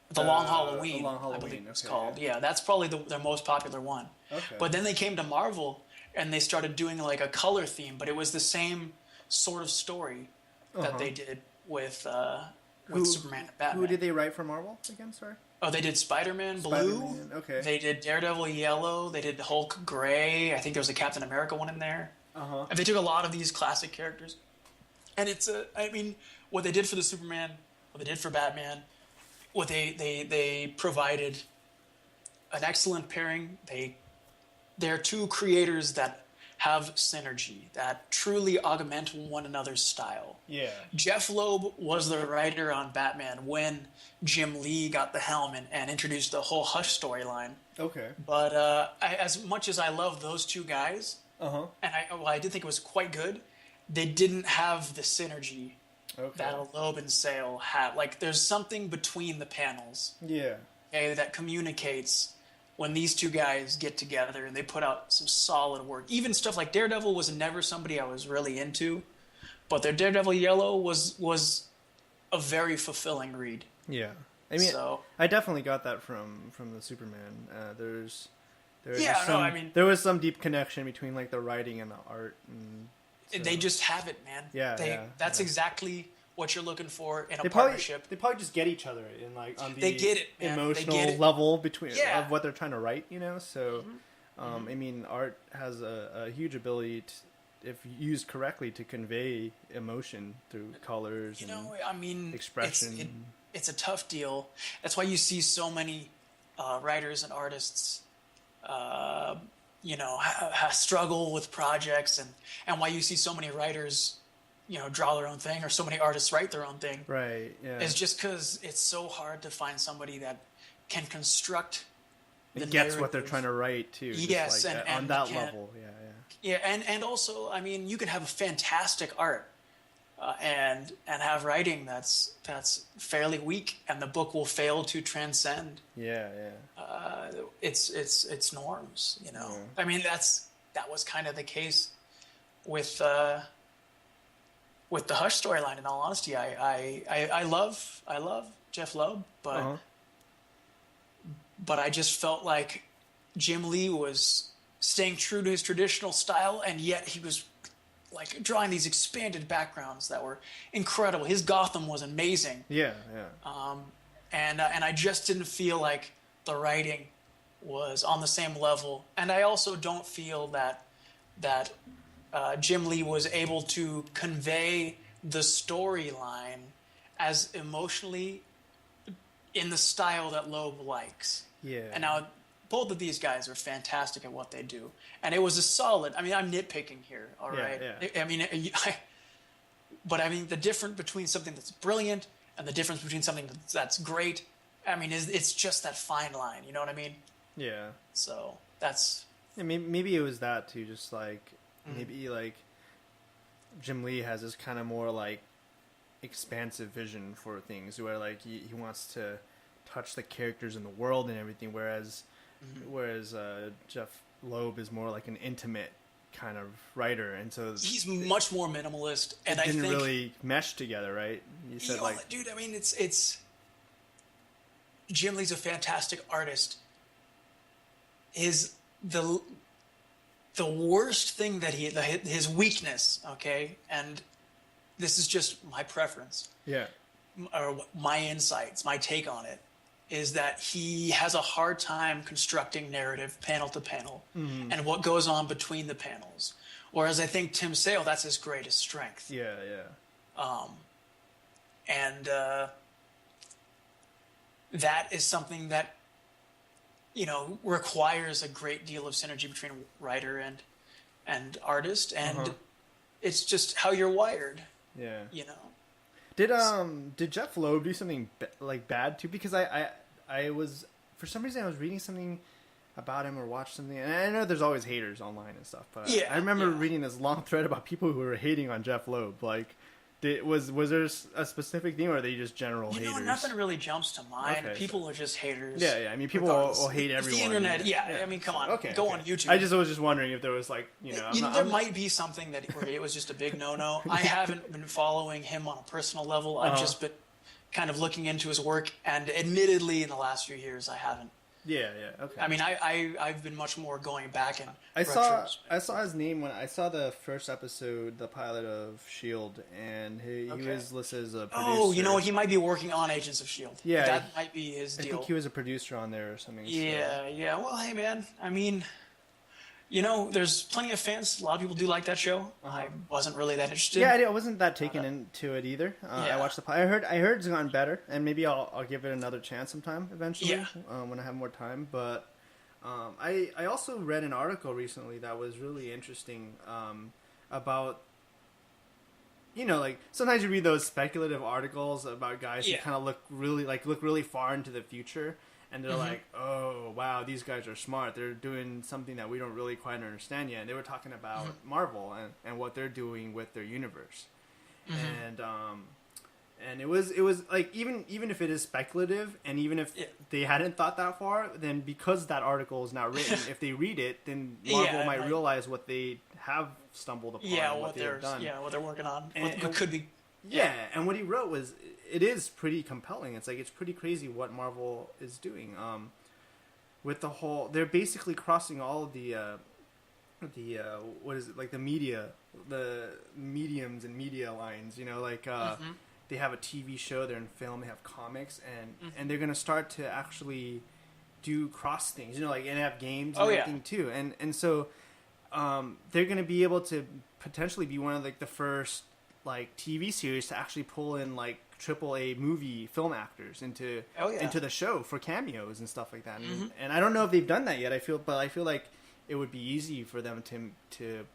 The Long Halloween, I believe it's called. Yeah, that's probably their most popular one. Okay. But then they came to Marvel and they started doing like a color theme, but it was the same sort of story that they did with Superman and Batman. Who did they write for Marvel again? Sorry. Oh, they did Spider-Man Blue. Okay. They did Daredevil Yellow. They did Hulk Gray. I think there was a Captain America one in there. And they took a lot of these classic characters. And it's I mean, what they did for the Superman, what they did for Batman, what they provided an excellent pairing. They're two creators that have synergy, that truly augment one another's style. Yeah. Jeff Loeb was the writer on Batman when Jim Lee got the helm and introduced the whole Hush storyline. Okay. But as much as I love those two guys, and I did think it was quite good, they didn't have the synergy that Loeb and Sale had. Like, there's something between the panels. Yeah. That communicates when these two guys get together and they put out some solid work. Even stuff like Daredevil was never somebody I was really into, but their Daredevil Yellow was a very fulfilling read. Yeah. I mean, I definitely got that from the Superman. There was some deep connection between like the writing and the art. And they just have it, man. That's exactly what you're looking for in a partnership. They probably just get each other in like on the they get it, man. emotional level between of what they're trying to write, So, I mean, art has a huge ability to, if used correctly, to convey emotion through colors and expression. It's a tough deal. That's why you see so many writers and artists, struggle with projects, and why you see so many writers, draw their own thing, or so many artists write their own thing. Right. Yeah. It's just because it's so hard to find somebody that can construct. It gets what they're trying to write too. Yes, like and on that level. Yeah. Yeah, and also, I mean, you can have a fantastic art. And have writing that's fairly weak, and the book will fail to transcend. Its norms. Yeah. I mean, that was kind of the case with the Hush storyline. In all honesty, I love Jeff Loeb, but I just felt like Jim Lee was staying true to his traditional style, and yet he was like drawing these expanded backgrounds that were incredible. His Gotham was amazing. Yeah. And I just didn't feel like the writing was on the same level. And I also don't feel that Jim Lee was able to convey the storyline as emotionally in the style that Loeb likes. Yeah. And now both of these guys are fantastic at what they do. And it was a solid... I mean, I'm nitpicking here, all right? Yeah. I mean, but I mean, the difference between something that's brilliant and the difference between something that's great, I mean, it's just that fine line, you know what I mean? Yeah. So, that's... Yeah, maybe it was that, too, just like... Maybe, like, Jim Lee has this kind of more, like, expansive vision for things, where, like, he wants to touch the characters in the world and everything, whereas Jeff Loeb is more like an intimate kind of writer, and so he's much more minimalist, and it I didn't think really mesh together, right? You said like, dude, I mean, it's Jim Lee's a fantastic artist. The worst thing that his weakness, okay, and this is just my preference, or my insights, my take on it, is that he has a hard time constructing narrative panel to panel and what goes on between the panels. Whereas I think Tim Sale, that's his greatest strength. Yeah. And that is something that, requires a great deal of synergy between writer and artist, and it's just how you're wired. Yeah. Did Jeff Loeb do something bad too? Because I was, for some reason, I was reading something about him or watched something, and I know there's always haters online and stuff, but I remember reading this long thread about people who were hating on Jeff Loeb. Like, was there a specific theme, or are they just general haters? Nothing really jumps to mind. Okay, people are just haters. Yeah. I mean, people will hate everyone. It's the internet. I mean, come on. Go on YouTube. I was just wondering if there was there might be something where it was just a big no-no. I haven't been following him on a personal level. I've just been kind of looking into his work, and admittedly, in the last few years, I haven't. Yeah, okay. I mean, I've been much more going back and I saw his name when I saw the first episode, the pilot of S.H.I.E.L.D., and he was listed as a producer. Oh, you know what? He might be working on Agents of S.H.I.E.L.D. Yeah. That might be his deal. I think he was a producer on there or something. Yeah. Well, hey, man. I mean, there's plenty of fans. A lot of people do like that show. I wasn't really that interested. Yeah, I wasn't that taken into it either. I watched the pilot. I heard it's gotten better, and maybe I'll give it another chance sometime eventually when I have more time. But I also read an article recently that was really interesting about, like sometimes you read those speculative articles about guys who kind of look really far into the future. And they're like, oh, wow, these guys are smart. They're doing something that we don't really quite understand yet. And they were talking about Marvel and what they're doing with their universe. And it was like, even if it is speculative, and even if they hadn't thought that far, then because that article is not written, if they read it, then Marvel might realize what they have stumbled upon and what they've done. Yeah, what they're working on. What could be. Yeah, and what he wrote was, it is pretty compelling. It's pretty crazy what Marvel is doing. With the whole, they're basically crossing all of the what is it, like the mediums and media lines. They have a TV show, they're in film, they have comics, and they're gonna start to actually do cross things. And have games and everything too. And so they're gonna be able to potentially be one of the first TV series to actually pull in AAA movie film actors into the show for cameos and stuff like that. And I don't know if they've done that yet. I feel like it would be easy for them to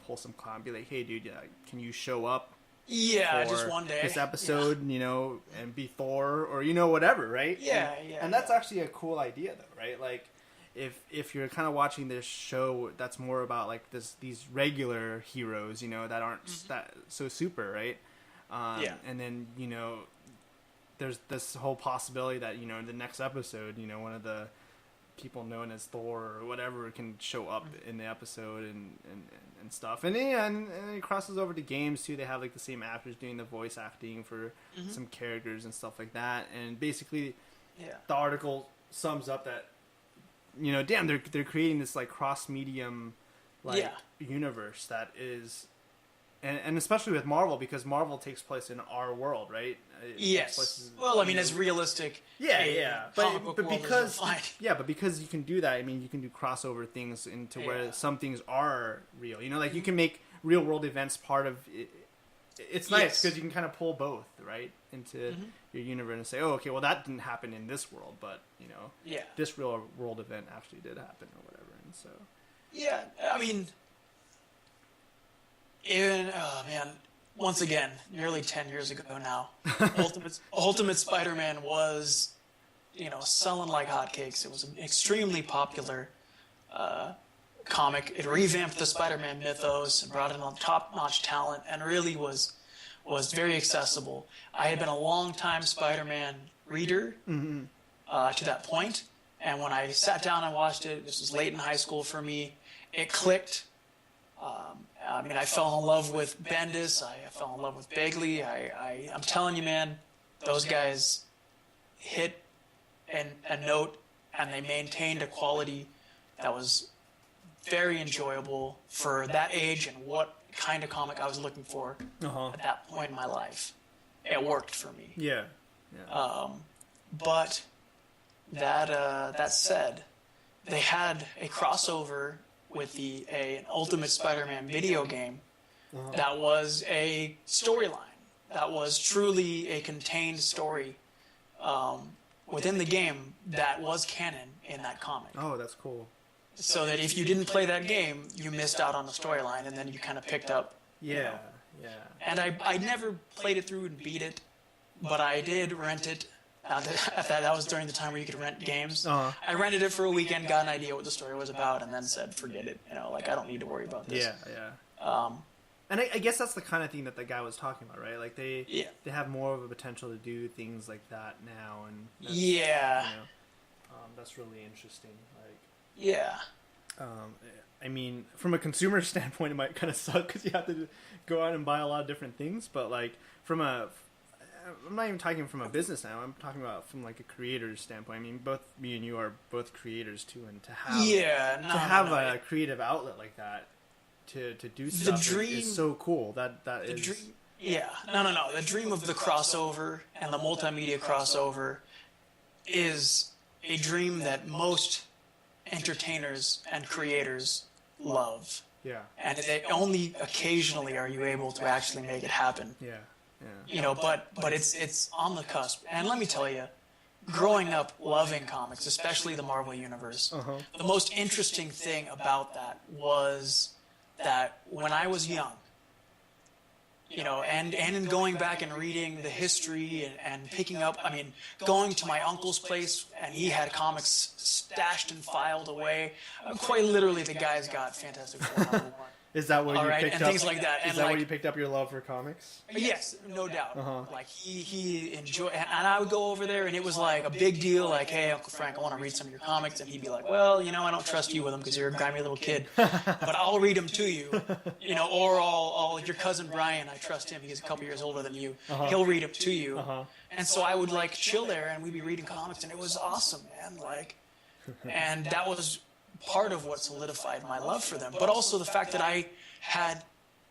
pull some clown and be like, hey dude, can you show up for just one day this episode, and be Thor or whatever, right? And that's actually a cool idea though, right? If you're kind of watching this show that's more about these regular heroes, that aren't that so super, right? And then there's this whole possibility that in the next episode, one of the people known as Thor or whatever can show up in the episode and stuff. And and it crosses over to games too. They have the same actors doing the voice acting for some characters and stuff like that. And basically, the article sums up that. Damn, they're creating this cross medium universe that is, and especially with Marvel, because Marvel takes place in our world, right? Well, I mean, as realistic. But because you can do that, I mean, you can do crossover things into where some things are real. You can make real world events part of it. It's nice because you can kind of pull both, right, into your universe and say, oh, okay, well, that didn't happen in this world, but, this real world event actually did happen or whatever, and so... Yeah, I mean, once again, nearly 10 years ago now, Ultimate Spider-Man was, selling like hotcakes. It was an extremely popular comic. It revamped the Spider-Man mythos and brought in on top-notch talent, and really was very accessible. I had been a long-time Spider-Man reader to that point, and when I sat down and watched it, this was late in high school for me, it clicked I mean, I fell in love with Bendis. I fell in love with Bagley. I'm telling you, man, those guys hit a note, and they maintained a quality that was very enjoyable for that age and what kind of comic I was looking for at that point in my life. It worked for me. Yeah. But that said, they had a crossover with an Ultimate Spider-Man video game that was a storyline. That was truly a contained story within the game that was canon in that comic. Oh, that's cool. So that if you didn't play that game, you missed out on the storyline, and then you kind of picked up. Yeah. And I never played it through and beat it, but I did rent it. That was during the time where you could rent games. I rented it for a weekend, got an idea what the story was about, and then said, forget it. Like, I don't need to worry about this. And I guess that's the kind of thing that the guy was talking about, right? Like, they have more of a potential to do things like that now. And that's, that's really interesting. I mean, from a consumer standpoint, it might kind of suck because you have to go out and buy a lot of different things. But, like, I'm not even talking from a business now. I'm talking about from like a creator's standpoint. I mean, both me and you are both creators too, and to have a creative outlet like that to do stuff is so cool. The dream of the crossover and the multimedia crossover is a dream that most entertainers and creators love. Yeah. And only occasionally are you able to actually make it happen. Yeah. But it's on the cusp. And let me tell you, growing up loving comics, especially the Marvel Universe, the most interesting thing about that was that when I was young, and in going back and reading the history and picking up, I mean, going to my uncle's place, and he had comics stashed and filed away. Quite literally, the guy's got Fantastic Four #1. Is that where you picked up things like that? Is that where you picked up your love for comics? Yes, no doubt. Like he enjoyed, and I would go over there, and it was like a big deal. Like, hey, Uncle Frank, I want to read some of your comics, and he'd be like, well, I don't trust you with them because you're a grimy little kid, but I'll read them to you. Or I'll your cousin Brian, I trust him. He's a couple years older than you. He'll read them to you. And so I would like chill there, and we'd be reading comics, and it was awesome, man. Like, and that was part of what solidified my love for them, but also the fact that I had,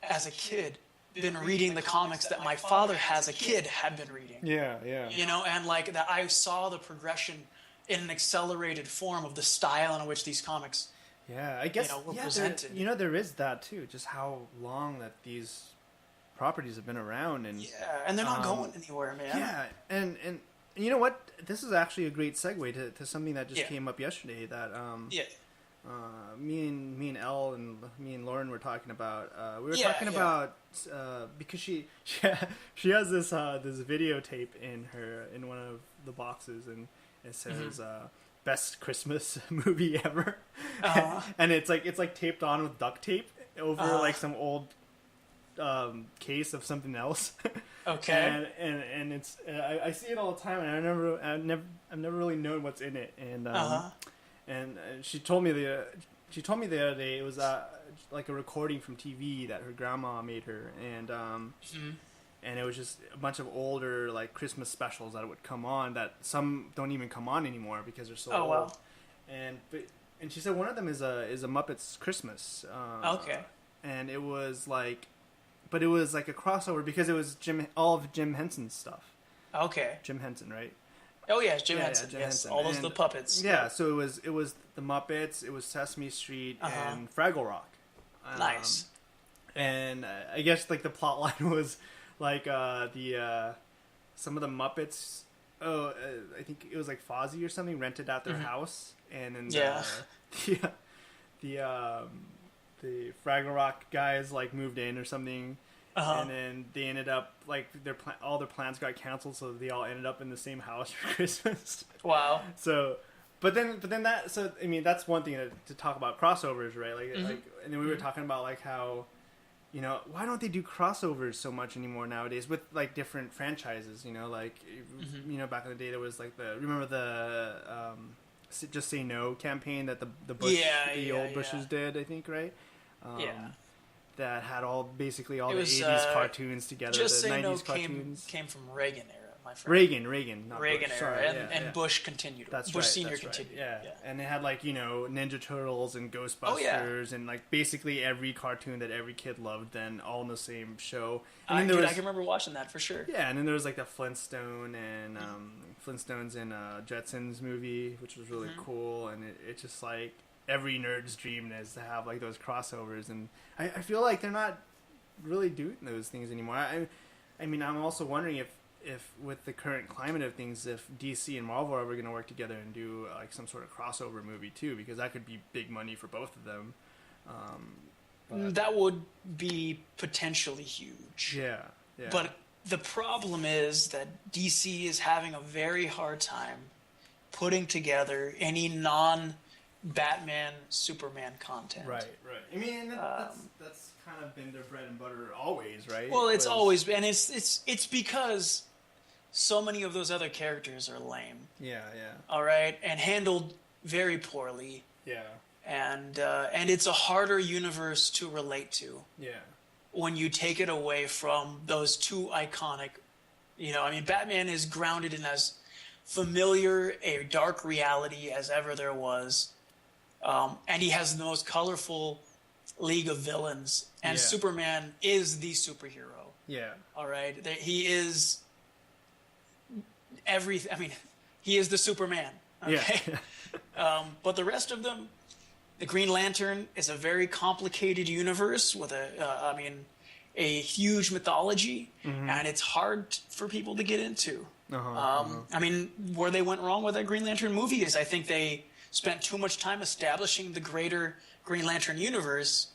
as a kid, been reading the comics that my father as a kid had been reading. And like that I saw the progression in an accelerated form of the style in which these comics I guess were presented. There is that too, just how long that these properties have been around, and and they're not going anywhere, man. And you know what, this is actually a great segue to something that just came up yesterday that me and Elle and me and Lauren were talking about. We were talking about because she has this videotape in one of the boxes, and it says best Christmas movie ever, and it's like taped on with duct tape over like some old case of something else. Okay. And it's I see it all the time, and I've never really known what's in it, and and she told me the other day it was like a recording from TV that her grandma made her, and it was just a bunch of older like Christmas specials that would come on that some don't even come on anymore because they're so old. Wow. And she said one of them is a Muppets Christmas. And it was like, but it was like a crossover because it was all of Jim Henson's stuff. Okay. Jim Henson, right? Oh yeah, Jim Henson. Jim Henson. All those the puppets. Yeah, so it was the Muppets, it was Sesame Street, and Fraggle Rock. Nice. And I guess like the plot line was like some of the Muppets. I think it was like Fozzie or something rented out their house, and then the Fraggle Rock guys like moved in or something. And then they ended up like all their plans got canceled, so they all ended up in the same house for Christmas. Wow. So, but then that, so I mean that's one thing to talk about crossovers, right? Like, and then we were talking about like how, why don't they do crossovers so much anymore nowadays with like different franchises? Like, back in the day there was like remember the Just Say No campaign that the old Bushes did, I think, right? that had basically all It the was, 80s cartoons together, Just the Say 90s No cartoons. came from Reagan era, my friend. Reagan, not Reagan Bush. era, Sorry, and Bush continued. That's Bush right. Senior That's continued. Right. Yeah. And they had like Ninja Turtles and Ghostbusters and like basically every cartoon that every kid loved, then all in the same show. And then I can remember watching that for sure. Yeah, and then there was like the Flintstones and Jetsons movie, which was really cool, and it just like every nerd's dream is to have like those crossovers, and I feel like they're not really doing those things anymore. I mean, I'm also wondering if with the current climate of things, if DC and Marvel are ever going to work together and do like some sort of crossover movie too, because that could be big money for both of them. That would be potentially huge. Yeah. But the problem is that DC is having a very hard time putting together any non-Batman, Superman content. Right. I mean, that's kind of been their bread and butter always, right? Well, it's always been. It's because so many of those other characters are lame. Yeah. All right, and handled very poorly. Yeah. And it's a harder universe to relate to. Yeah. When you take it away from those two iconic, I mean, Batman is grounded in as familiar a dark reality as ever there was, and he has the most colorful league of villains, and Superman is the superhero. Yeah. All right, he is everything. I mean, he is the Superman. Okay, but the rest of them. The Green Lantern is a very complicated universe with a huge mythology, and it's hard for people to get into. I mean, where they went wrong with that Green Lantern movie is I think they spent too much time establishing the greater Green Lantern universe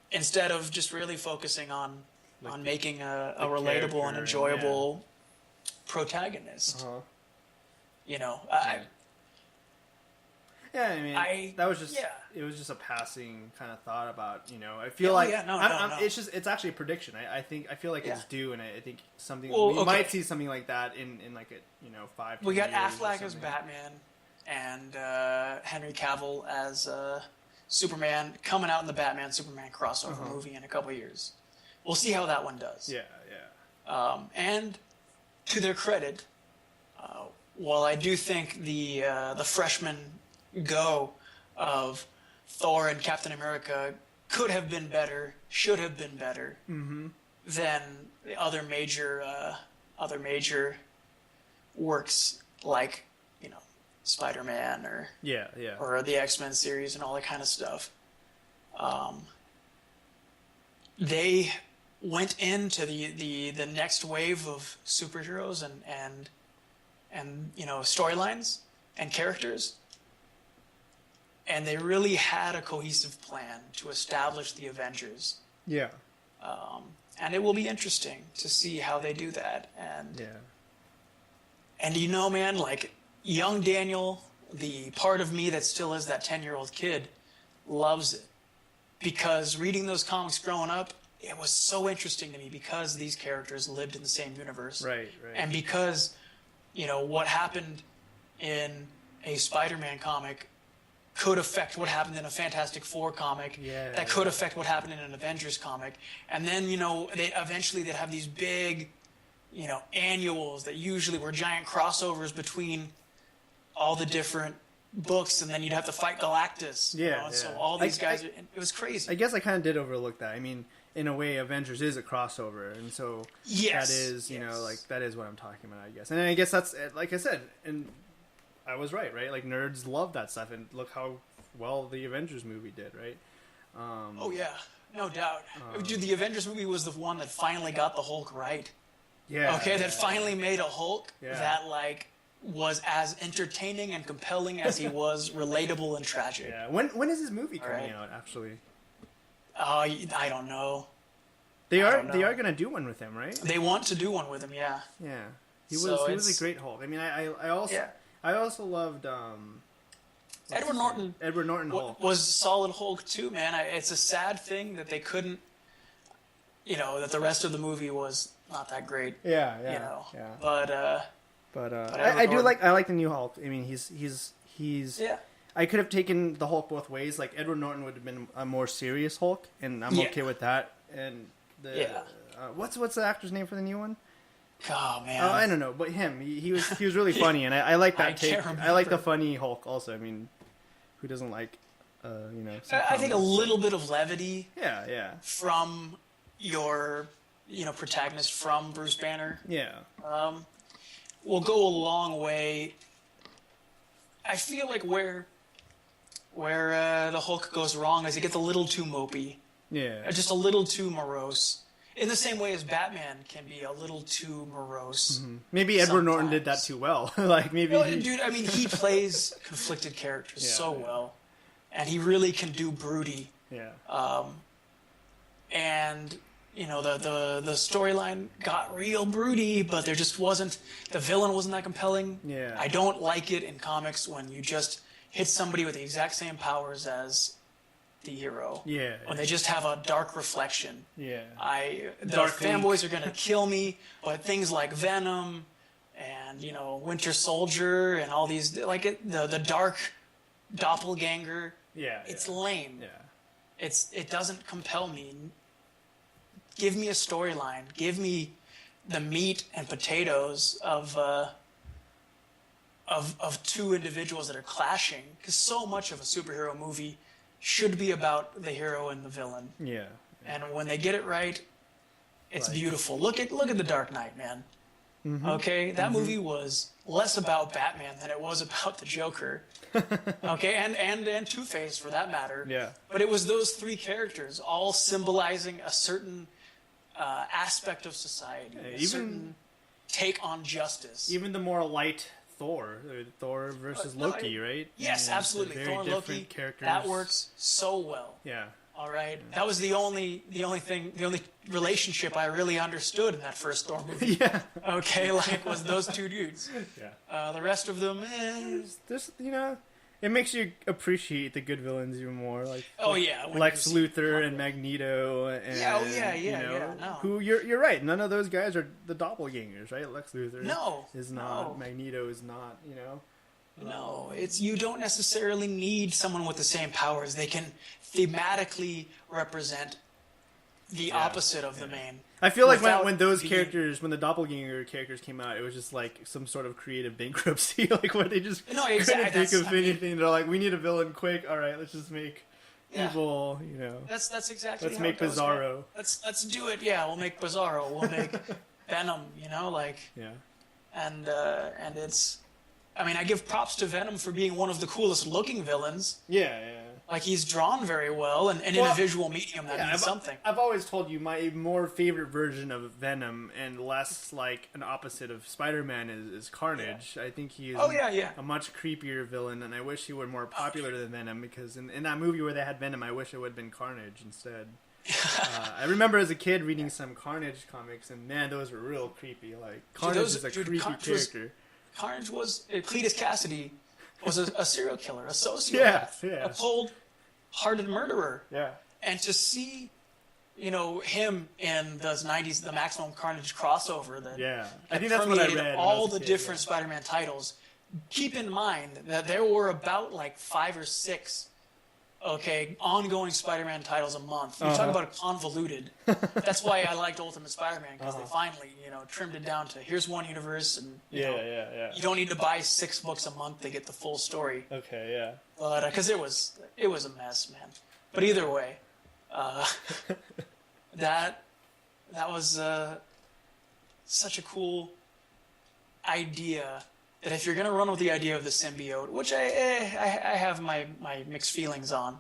instead of just really focusing on making a relatable and enjoyable protagonist. Yeah, I mean, that was just it was just a passing kind of thought about, I feel it's actually a prediction. I feel like it's due, and I think we might see something like that in like a 5 We got Affleck as Batman and Henry Cavill as Superman coming out in the Batman Superman crossover movie in a couple years. We'll see how that one does. And to their credit, while I do think the freshman go of Thor and Captain America could have been better, should have been better than the other major works like Spider-Man or the X-Men series and all that kind of stuff. They went into the next wave of superheroes and storylines and characters. And they really had a cohesive plan to establish the Avengers. Yeah. And it will be interesting to see how they do that. And man, like young Daniel, the part of me that still is that 10-year-old kid, loves it. Because reading those comics growing up, it was so interesting to me because these characters lived in the same universe. Right. And because, what happened in a Spider-Man comic could affect what happened in a Fantastic Four comic. That could affect what happened in an Avengers comic. And then, they'd have these big, annuals that usually were giant crossovers between all the different books, and then you'd have to fight Galactus. So all these guys, it was crazy. I guess I kind of did overlook that. I mean, in a way, Avengers is a crossover, and so that is, that is what I'm talking about, I guess. And I guess that's, like I said, and I was right? Like, nerds love that stuff, and look how well the Avengers movie did, right? No doubt. Dude, the Avengers movie was the one that finally got the Hulk right. That finally made a Hulk that, was as entertaining and compelling as he was relatable and tragic. Yeah. When is this movie coming out, actually? I don't know. They are going to do one with him, right? They want to do one with him, yeah. Yeah. He was a great Hulk. I mean, I also loved Edward Norton. Edward Norton Hulk was solid Hulk too, man. It's a sad thing that they couldn't, that the rest of the movie was not that great. Yeah. But I like the new Hulk. I mean, he's I could have taken the Hulk both ways. Like Edward Norton would have been a more serious Hulk, and I'm okay with that. And what's the actor's name for the new one? Oh man, I don't know, but him, he was really funny, and I like that take. I like the funny Hulk also. I mean, who doesn't like, I think a little bit of levity. Yeah. From your, protagonist from Bruce Banner. Yeah. Will go a long way. I feel like where the Hulk goes wrong is he gets a little too mopey. Yeah. Just a little too morose. In the same way as Batman can be a little too morose. Mm-hmm. Maybe Edward Norton did that too well. Like maybe. No, dude, I mean, he plays conflicted characters so well, and he really can do broody. Yeah. And the storyline got real broody, but there just wasn't. The villain wasn't that compelling. Yeah. I don't like it in comics when you just hit somebody with the exact same powers as the hero. Yeah. When they just have a dark reflection. Yeah. The fanboys are gonna kill me, but things like Venom and Winter Soldier and all these the dark doppelganger. Yeah. It's lame. Yeah. It doesn't compel me. Give me a storyline. Give me the meat and potatoes of two individuals that are clashing. Because so much of a superhero movie should be about the hero and the villain. Yeah. And when they get it right, it's beautiful. Look at The Dark Knight, man. Mm-hmm. Okay, that movie was less about Batman than it was about the Joker. Okay, and Two-Face for that matter. Yeah. But it was those three characters all symbolizing a certain aspect of society, a certain take on justice. Even the more light Thor versus Loki, right? Yes, absolutely. Thor and Loki. Characters. That works so well. Yeah. All right. That was the only relationship I really understood in that first Thor movie. Yeah. Okay, was those two dudes. Yeah. The rest of them, This, it makes you appreciate the good villains even more. Lex you Luthor and Magneto. And, No. Who you're right. None of those guys are the doppelgangers, right? Lex Luthor is not. No. Magneto is not. No, you don't necessarily need someone with the same powers. They can thematically represent the opposite of the main. I feel like when those characters, when the doppelganger characters came out, it was just like some sort of creative bankruptcy, like where they just couldn't think of anything. They're like, we need a villain quick. All right, let's just make evil. That's exactly. Let's make Bizarro. Let's do it. Yeah, we'll make Bizarro. We'll make Venom. And it's. I mean, I give props to Venom for being one of the coolest looking villains. Yeah. Like, he's drawn very well, and in a visual medium, that means something. I've always told you my more favorite version of Venom and less like an opposite of Spider-Man is Carnage. Yeah. I think he is a much creepier villain, and I wish he were more popular than Venom, because in that movie where they had Venom, I wish it would have been Carnage instead. I remember as a kid reading some Carnage comics, and man, those were real creepy. Like, Carnage is a creepy character. Carnage was... Cletus Cassidy was a serial killer, a sociopath, a cold-hearted murderer. Yeah. And to see, him in those 90s, the Maximum Carnage crossover that I think that's what I read. All the different Spider-Man titles. Keep in mind that there were about 5 or 6 ongoing Spider-Man titles a month. You're talking about convoluted. That's why I liked Ultimate Spider-Man, because they finally, trimmed it down to here's one universe, and you don't need to buy 6 books a month to get the full story. Okay, yeah. But because it was a mess, man. But either way, that was such a cool idea. That if you're going to run with the idea of the symbiote, which I have my mixed feelings on,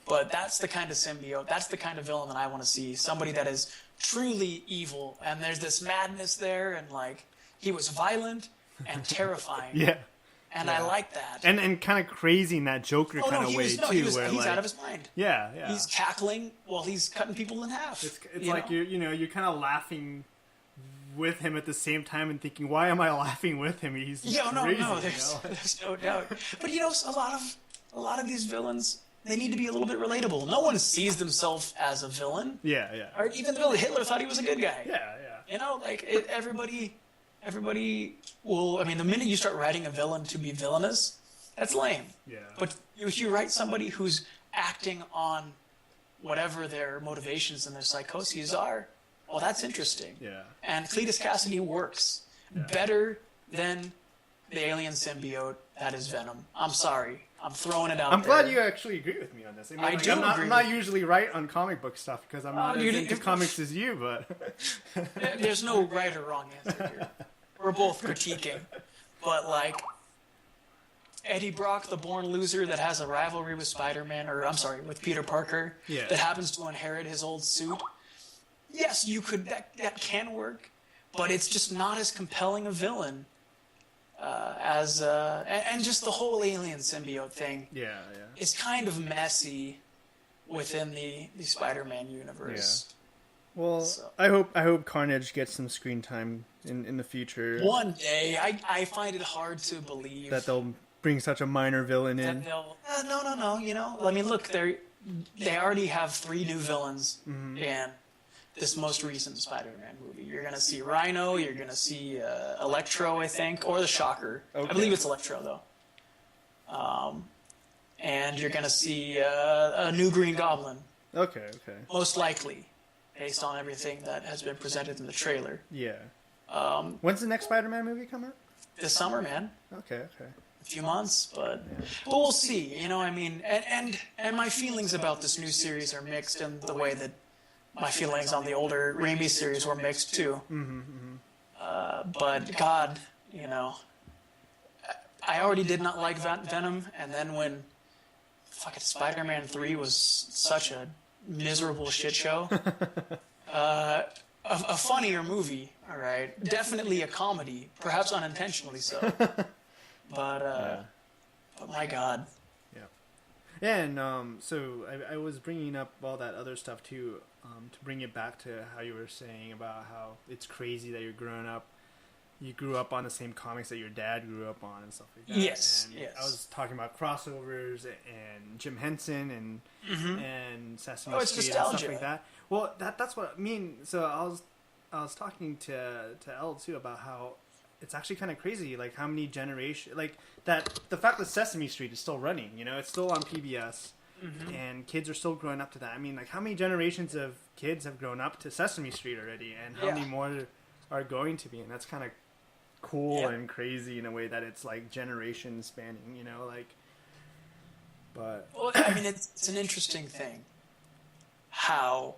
but that's the kind of symbiote, that's the kind of villain that I want to see. Somebody that is truly evil, and there's this madness there, and he was violent and terrifying. Yeah. And I like that. And kind of crazy in that Joker kind of way, too. He's out of his mind. Yeah. He's cackling while he's cutting people in half. It's like you're kind of laughing with him at the same time and thinking, why am I laughing with him? He's crazy. There's no doubt. But a lot of these villains, they need to be a little bit relatable. No one sees themselves as a villain. Yeah. Or even though Hitler thought he was a good guy. Yeah. Everybody will. I mean, the minute you start writing a villain to be villainous, That's lame. Yeah. But if you write somebody who's acting on whatever their motivations and their psychoses are, well, that's interesting. Yeah. And Cletus Cassidy works better than the alien symbiote that is Venom. I'm sorry. I'm throwing it out I'm there. glad you actually agree with me on this. I mean, I do agree I'm not usually right on comic book stuff because I'm not as into comics as you, but... There's no right or wrong answer here. We're both critiquing. But, like, Eddie Brock, the born loser that has a rivalry with Spider-Man, or, I'm sorry, with Peter Parker, that happens to inherit his old suit. Yes, you could, that can work, but it's just not as compelling a villain and just the whole alien symbiote thing is kind of messy within the Spider-Man universe. Yeah. Well, so. I hope Carnage gets some screen time in the future. One day, I find it hard to believe that they'll bring such a minor villain in. No. You know, I mean, look, they already have 3 new villains in this most recent Spider-Man movie. You're going to see Rhino, you're going to see Electro, I think, or the Shocker. Okay. I believe it's Electro, though. And you're going to see a new Green Goblin. Okay. Most likely, based on everything that has been presented in the trailer. Yeah. When's the next Spider-Man movie come out? This summer, man. Okay. A few months, but we'll see. You know, I mean, and my feelings about this new series are mixed in the way that my feelings on the older Raimi series were mixed too. But God, you know, I already did not like Venom, and then when fucking Spider-Man 3 was such a miserable shit show, a funnier movie, all right, definitely a comedy, perhaps unintentionally so, but my God. Yeah, and so I was bringing up all that other stuff too, to bring it back to how you were saying about how it's crazy that you grew up on the same comics that your dad grew up on and stuff like that. Yes. I was talking about crossovers and Jim Henson and Sesame Street and stuff like that. Well, that's what I mean. So I was talking to Elle too about how it's actually kind of crazy, like how many generations, like the fact that Sesame Street is still running, you know, it's still on PBS, and kids are still growing up to that. I mean, like how many generations of kids have grown up to Sesame Street already, and how many more are going to be, and that's kind of cool and crazy in a way that it's like generation spanning, you know, like. But well, I mean, it's an interesting thing how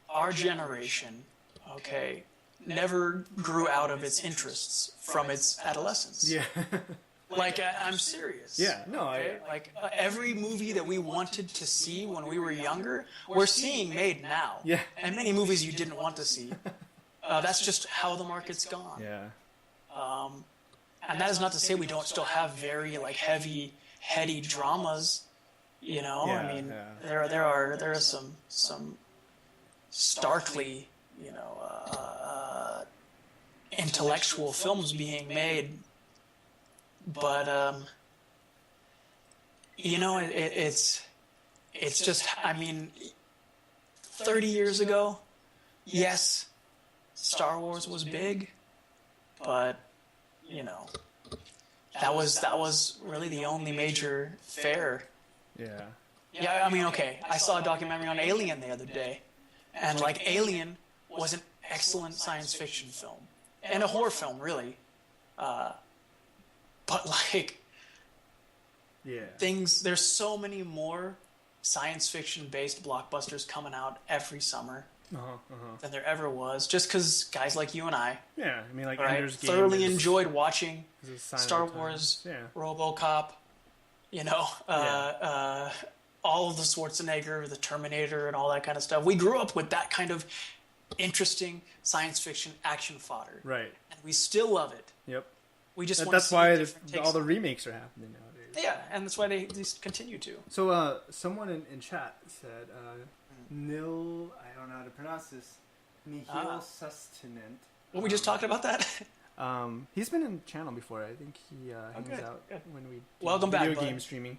our generation, never grew out of its interests from its adolescence. Yeah. Like, I'm serious. Yeah, no, like every movie that we wanted to see when we were younger, we're seeing made now. Yeah. And many movies you didn't want to see. That's just how the market's gone. Yeah. And that is not to say we don't still have very, like, heady dramas, you know? Yeah, I mean, there are some starkly, you know, intellectual films being made, but you know, it's just, I mean, 30 years ago, yes, Star Wars was big, but you know, that was really the only major fare. Yeah, I mean, okay, I saw a documentary on Alien the other day, and like Alien was an excellent science fiction film and a horror film, really. But like, there's so many more science fiction based blockbusters coming out every summer than there ever was, just because guys like you and I, I mean, like, thoroughly enjoyed watching Star Wars, RoboCop, you know, all of the Schwarzenegger, the Terminator, and all that kind of stuff. We grew up with that kind of interesting science fiction action fodder, right? And we still love it. Yep. We just that's why all the remakes are happening nowadays. Yeah, and that's why they continue to. So, someone in chat said, "Nil, I don't know how to pronounce this. Nihil sustenant." Well, we just talked about that. He's been in the channel before. I think he hangs out when we do video game streaming.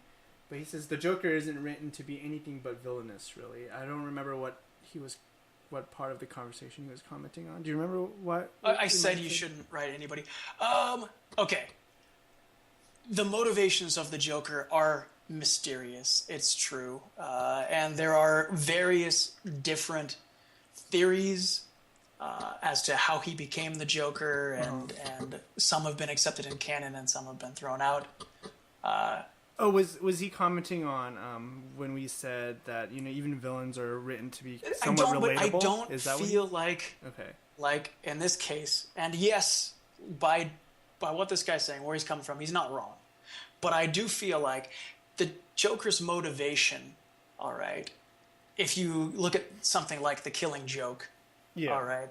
But he says the Joker isn't written to be anything but villainous. Really, I don't remember what part of the conversation he was commenting on. Do you remember what? I said you shouldn't write anybody. Okay. the motivations of the Joker are mysterious. It's true, and there are various different theories as to how he became the Joker, and some have been accepted in canon and some have been thrown out. Was he commenting on when we said that even villains are written to be somewhat relatable? I don't Is that feel like okay? Like in this case, and yes, by what this guy's saying, where he's coming from, he's not wrong. But I do feel like the Joker's motivation, all right, if you look at something like The Killing Joke, all right,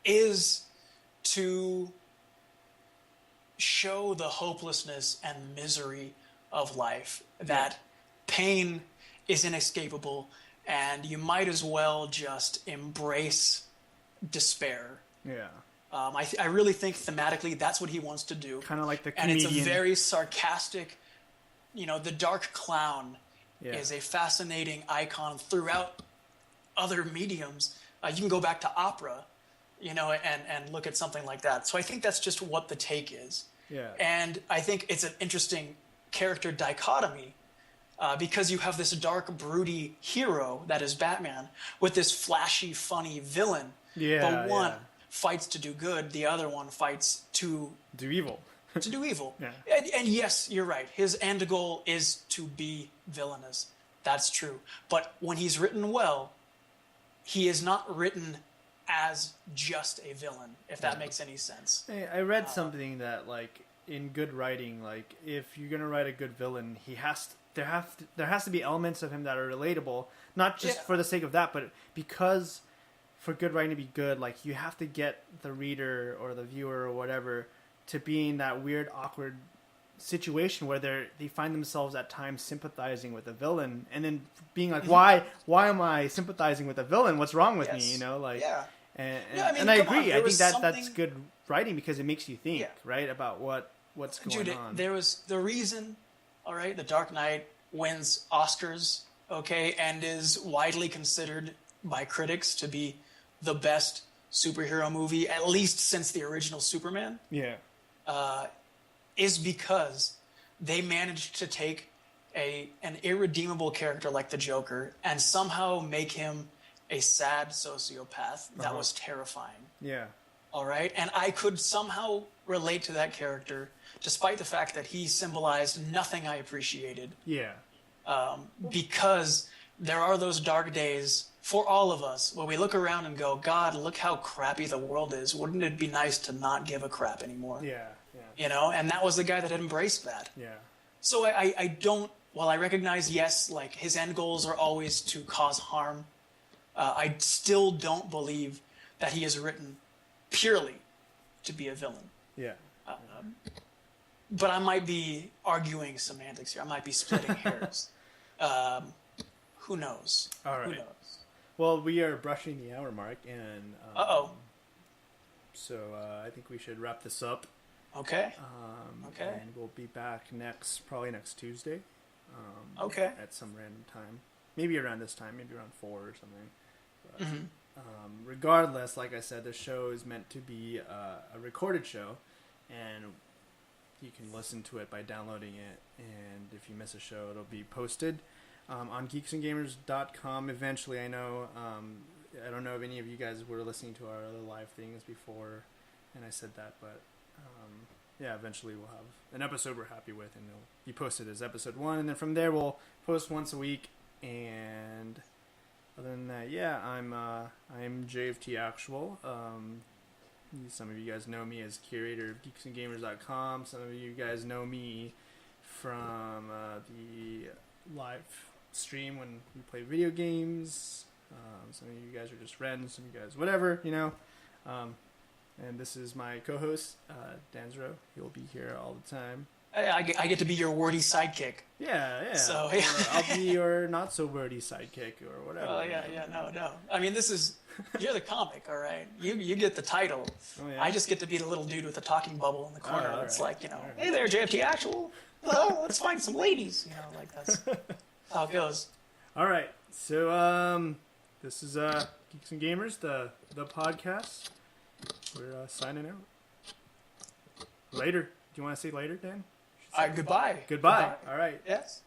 is to show the hopelessness and misery of life, that pain is inescapable, and you might as well just embrace despair. Yeah. I really think thematically that's what he wants to do. Kind of like the comedian. And it's a very sarcastic, the dark clown is a fascinating icon throughout other mediums. You can go back to opera, and look at something like that. So I think that's just what the take is. Yeah. And I think it's an interesting character dichotomy because you have this dark, broody hero that is Batman with this flashy, funny villain. Yeah. But one fights to do good, the other one fights to do evil. To do evil. Yeah. And yes, you're right. His end goal is to be villainous. That's true. But when he's written well, he is not written as just a villain, if that makes any sense. Hey, I read something that, in good writing, if you're gonna write a good villain, there has to be elements of him that are relatable, not just for the sake of that, but because for good writing to be good, you have to get the reader or the viewer or whatever to be in that weird, awkward situation where they find themselves at times sympathizing with a villain, and then being like, why am I sympathizing with a villain? What's wrong with me? And I agree. I think that's good writing because it makes you think, right, about what's going on. There was the reason, all right, The Dark Knight wins Oscars, okay, and is widely considered by critics to be the best superhero movie, at least since the original Superman. Yeah. Is because they managed to take an irredeemable character like the Joker and somehow make him a sad sociopath that was terrifying. Yeah. All right? And I could somehow relate to that character, despite the fact that he symbolized nothing I appreciated. Yeah. Because there are those dark days for all of us where we look around and go, God, look how crappy the world is. Wouldn't it be nice to not give a crap anymore? Yeah. And that was the guy that embraced that. Yeah. So I don't, while I recognize, yes, his end goals are always to cause harm, I still don't believe that he is written purely to be a villain. Yeah. But I might be arguing semantics here. I might be splitting hairs. Who knows? All right. Who knows? Well, we are brushing the hour mark, and so I think we should wrap this up. Okay. Okay. And we'll be back probably next Tuesday. Okay. At some random time, maybe around this time, maybe around 4 or something. But, regardless, like I said, the show is meant to be a recorded show, and you can listen to it by downloading it. And if you miss a show, it'll be posted on GeeksNGamers.com eventually. I know. I don't know if any of you guys were listening to our other live things before, and I said that, but. Eventually we'll have an episode we're happy with, and it'll be posted as episode 1, and then from there we'll post once a week. And other than that, I'm JFT Actual. Some of you guys know me as curator of GeeksNGamers.com. Some of you guys know me from the live stream when we play video games. Some of you guys are just friends. Some of you guys, whatever, And this is my co-host, Danzro. He'll be here all the time. I get to be your wordy sidekick. Yeah. So, or I'll be your not-so-wordy sidekick or whatever. Oh, no. I mean, you're the comic, all right? You get the title. Oh, yeah? I just get to be the little dude with the talking bubble in the corner. It's right. Hey there, JFT Actual. Oh, let's find some ladies. That's how it goes. All right. So, this is Geeks and Gamers, the podcast. We're signing out. Later. Do you want to say later, Dan? All right, goodbye. Goodbye. All right. Yes.